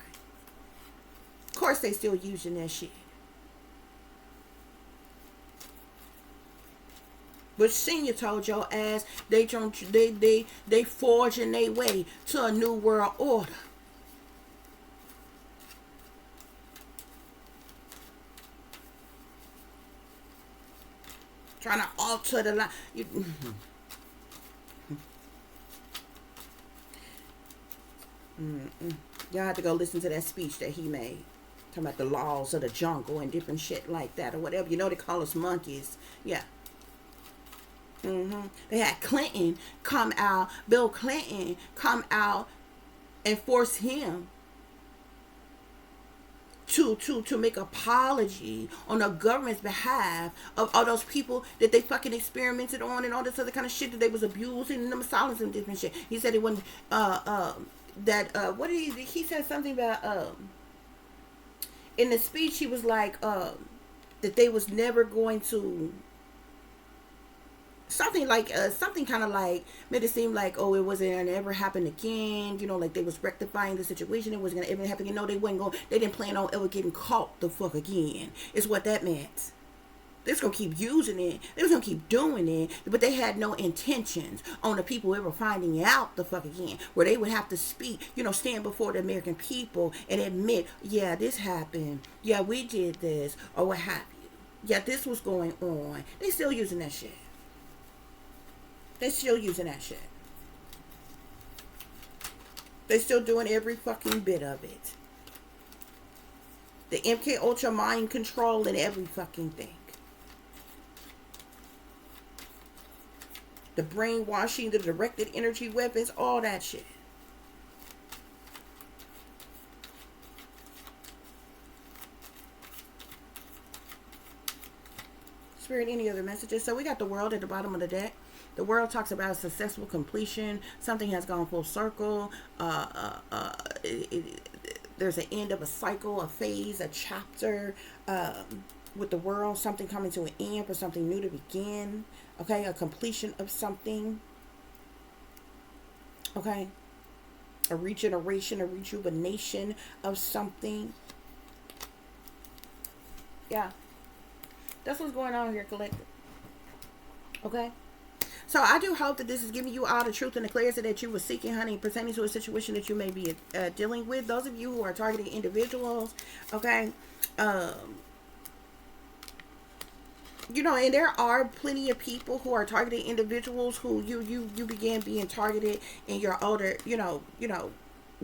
Of course they still using that shit. But Senior told your ass they forging their way to a new world order. Trying to alter the line. Y'all have to go listen to that speech that he made. Talking about the laws of the jungle and different shit like that or whatever. You know they call us monkeys. Yeah. They had Clinton come out, Bill Clinton come out and force him to make apology on the government's behalf of all those people that they fucking experimented on and all this other kind of shit that they was abusing in the asylums and different shit. He said it wasn't what did he said something about in the speech. He was like that they was never going to something kind of like made it seem like, oh, it wasn't gonna ever happen again, you know, like they was rectifying the situation, it wasn't gonna ever happen again. No, they didn't plan on ever getting caught the fuck again, is what that meant. They're just gonna keep using it. They're just gonna keep doing it. But they had no intentions on the people ever finding out the fuck again. Where they would have to speak, you know, stand before the American people and admit, yeah, this happened. Yeah, we did this. Or what have you. Yeah, this was going on. They still using that shit. They still using that shit. They still doing every fucking bit of it. The MK Ultra mind control and every fucking thing. The brainwashing, the directed energy weapons, all that shit. Spirit, any other messages? So we got the world at the bottom of the deck. The world talks about successful completion. Something has gone full circle. There's an end of a cycle, a phase, a chapter. With the world, something coming to an end for something new to begin. Okay, a completion of something. Okay, a regeneration, a rejuvenation of something. Yeah, that's what's going on here, collective. Okay. So I do hope that this is giving you all the truth and the clarity that you were seeking, honey, pertaining to a situation that you may be dealing with. Those of you who are targeting individuals, okay, you know, and there are plenty of people who are targeting individuals who you began being targeted in your older, you know,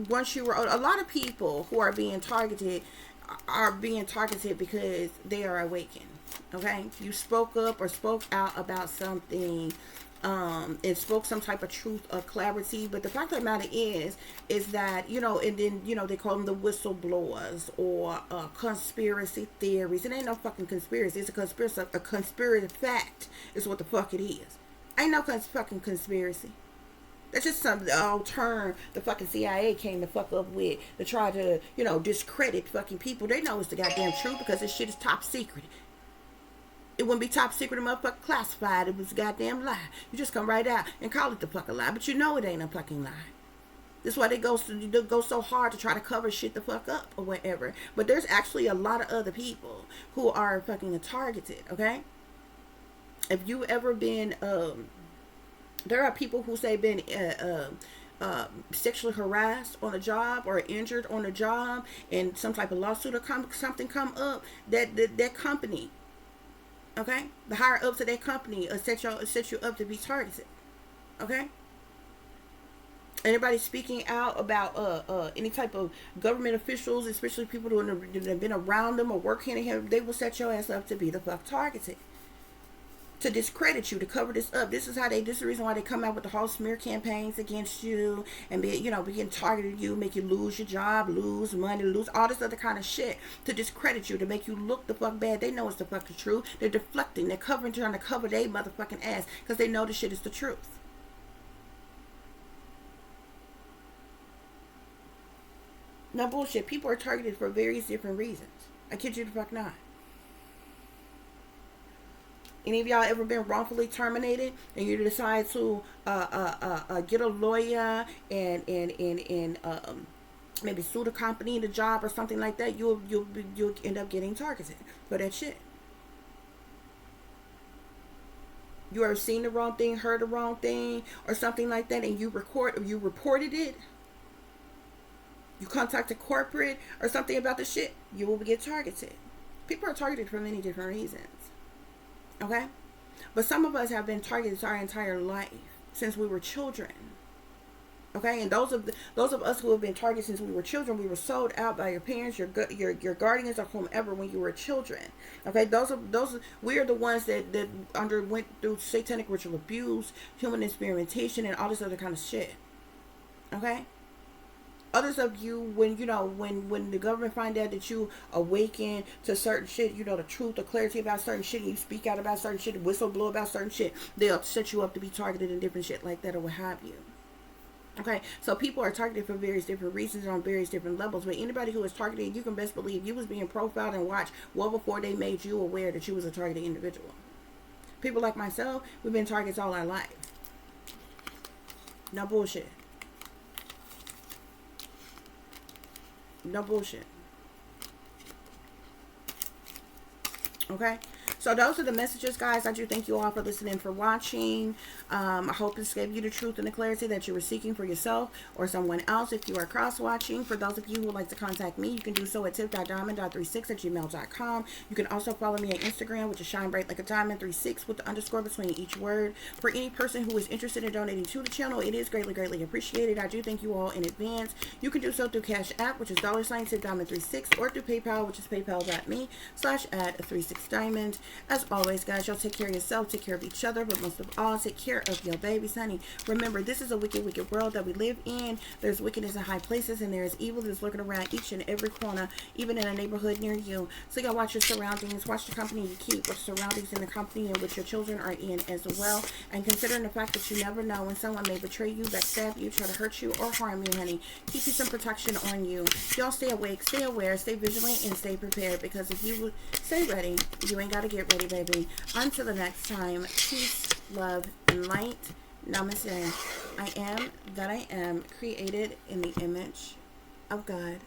once you were older. A lot of people who are being targeted are being targeted because they are awakened. Okay, you spoke up or spoke out about something, and spoke some type of truth or clarity. But the fact of the matter is that, you know, and then, you know, they call them the whistleblowers or conspiracy theories. It ain't no fucking conspiracy. It's a conspiracy. A conspiracy fact is what the fuck it is. Ain't no fucking conspiracy. That's just some old term the fucking CIA came to fuck up with to try to, you know, discredit fucking people. They know it's the goddamn truth because this shit is top secret. It wouldn't be top secret and motherfucking classified. It was a goddamn lie. You just come right out and call it the fucking lie, but you know it ain't a fucking lie. That's why they go so hard to try to cover shit the fuck up or whatever. But there's actually a lot of other people who are fucking targeted. Okay, if you ever been there are people who say been sexually harassed on a job or injured on a job, and some type of lawsuit or something come up, that company, okay, the higher ups of that company set you up to be targeted. Okay. Anybody speaking out about any type of government officials, especially people who have been around them or work hand in hand, they will set your ass up to be the fuck targeted, to discredit you, to cover this up. This is the reason why they come out with the whole smear campaigns against you and begin targeting you, make you lose your job, lose money, lose all this other kind of shit, to discredit you, to make you look the fuck bad. They know it's the fucking truth. They're deflecting, they're trying to cover their motherfucking ass because they know the shit is the truth. No bullshit. People are targeted for various different reasons. I kid you the fuck not. Any of y'all ever been wrongfully terminated and you decide to get a lawyer and maybe sue the company, the job, or something like that? You'll end up getting targeted for that shit. You ever seen the wrong thing, heard the wrong thing, or something like that, and you reported it? You contacted corporate or something about the shit, you will get targeted. People are targeted for many different reasons. Okay? But some of us have been targeted our entire life since we were children. Okay? And those of us who have been targeted since we were children, we were sold out by your parents, your guardians, or whomever when you were children. Okay? We are the ones that underwent through satanic ritual abuse, human experimentation, and all this other kind of shit. Okay? Others of you, when the government find out that you awaken to certain shit, you know the truth, the clarity about certain shit, and you speak out about certain shit, whistleblow about certain shit, they'll set you up to be targeted in different shit like that or what have you. Okay, so people are targeted for various different reasons on various different levels. But anybody who is targeted, you can best believe you was being profiled and watched well before they made you aware that you was a targeted individual. People like myself, we've been targets all our life. No bullshit. No bullshit. Okay? So those are the messages, guys. I do thank you all for listening, for watching. I hope this gave you the truth and the clarity that you were seeking for yourself or someone else. If you are cross-watching, for those of you who would like to contact me, you can do so at tip.diamond.36@gmail.com. You can also follow me on Instagram, which is shinebrightlikeadiamond36 with the underscore between each word. For any person who is interested in donating to the channel, it is greatly, greatly appreciated. I do thank you all in advance. You can do so through Cash App, which is $tip.diamond36, or through PayPal, which is paypal.me/@36diamond. As always, guys, y'all take care of yourself, take care of each other, but most of all, take care of your babies, honey. Remember, this is a wicked, wicked world that we live in. There's wickedness in high places, and there is evil that's lurking around each and every corner, even in a neighborhood near you. So you gotta watch your surroundings, watch the company you keep, watch the surroundings in the company in which your children are in as well. And considering the fact that you never know when someone may betray you, backstab you, try to hurt you, or harm you, honey, keep you some protection on you. Y'all stay awake, stay aware, stay vigilant, and stay prepared, because if you stay ready, you ain't gotta get ready, baby. Until the next time, peace, love, and light. Namaste. I am that I am, created in the image of God.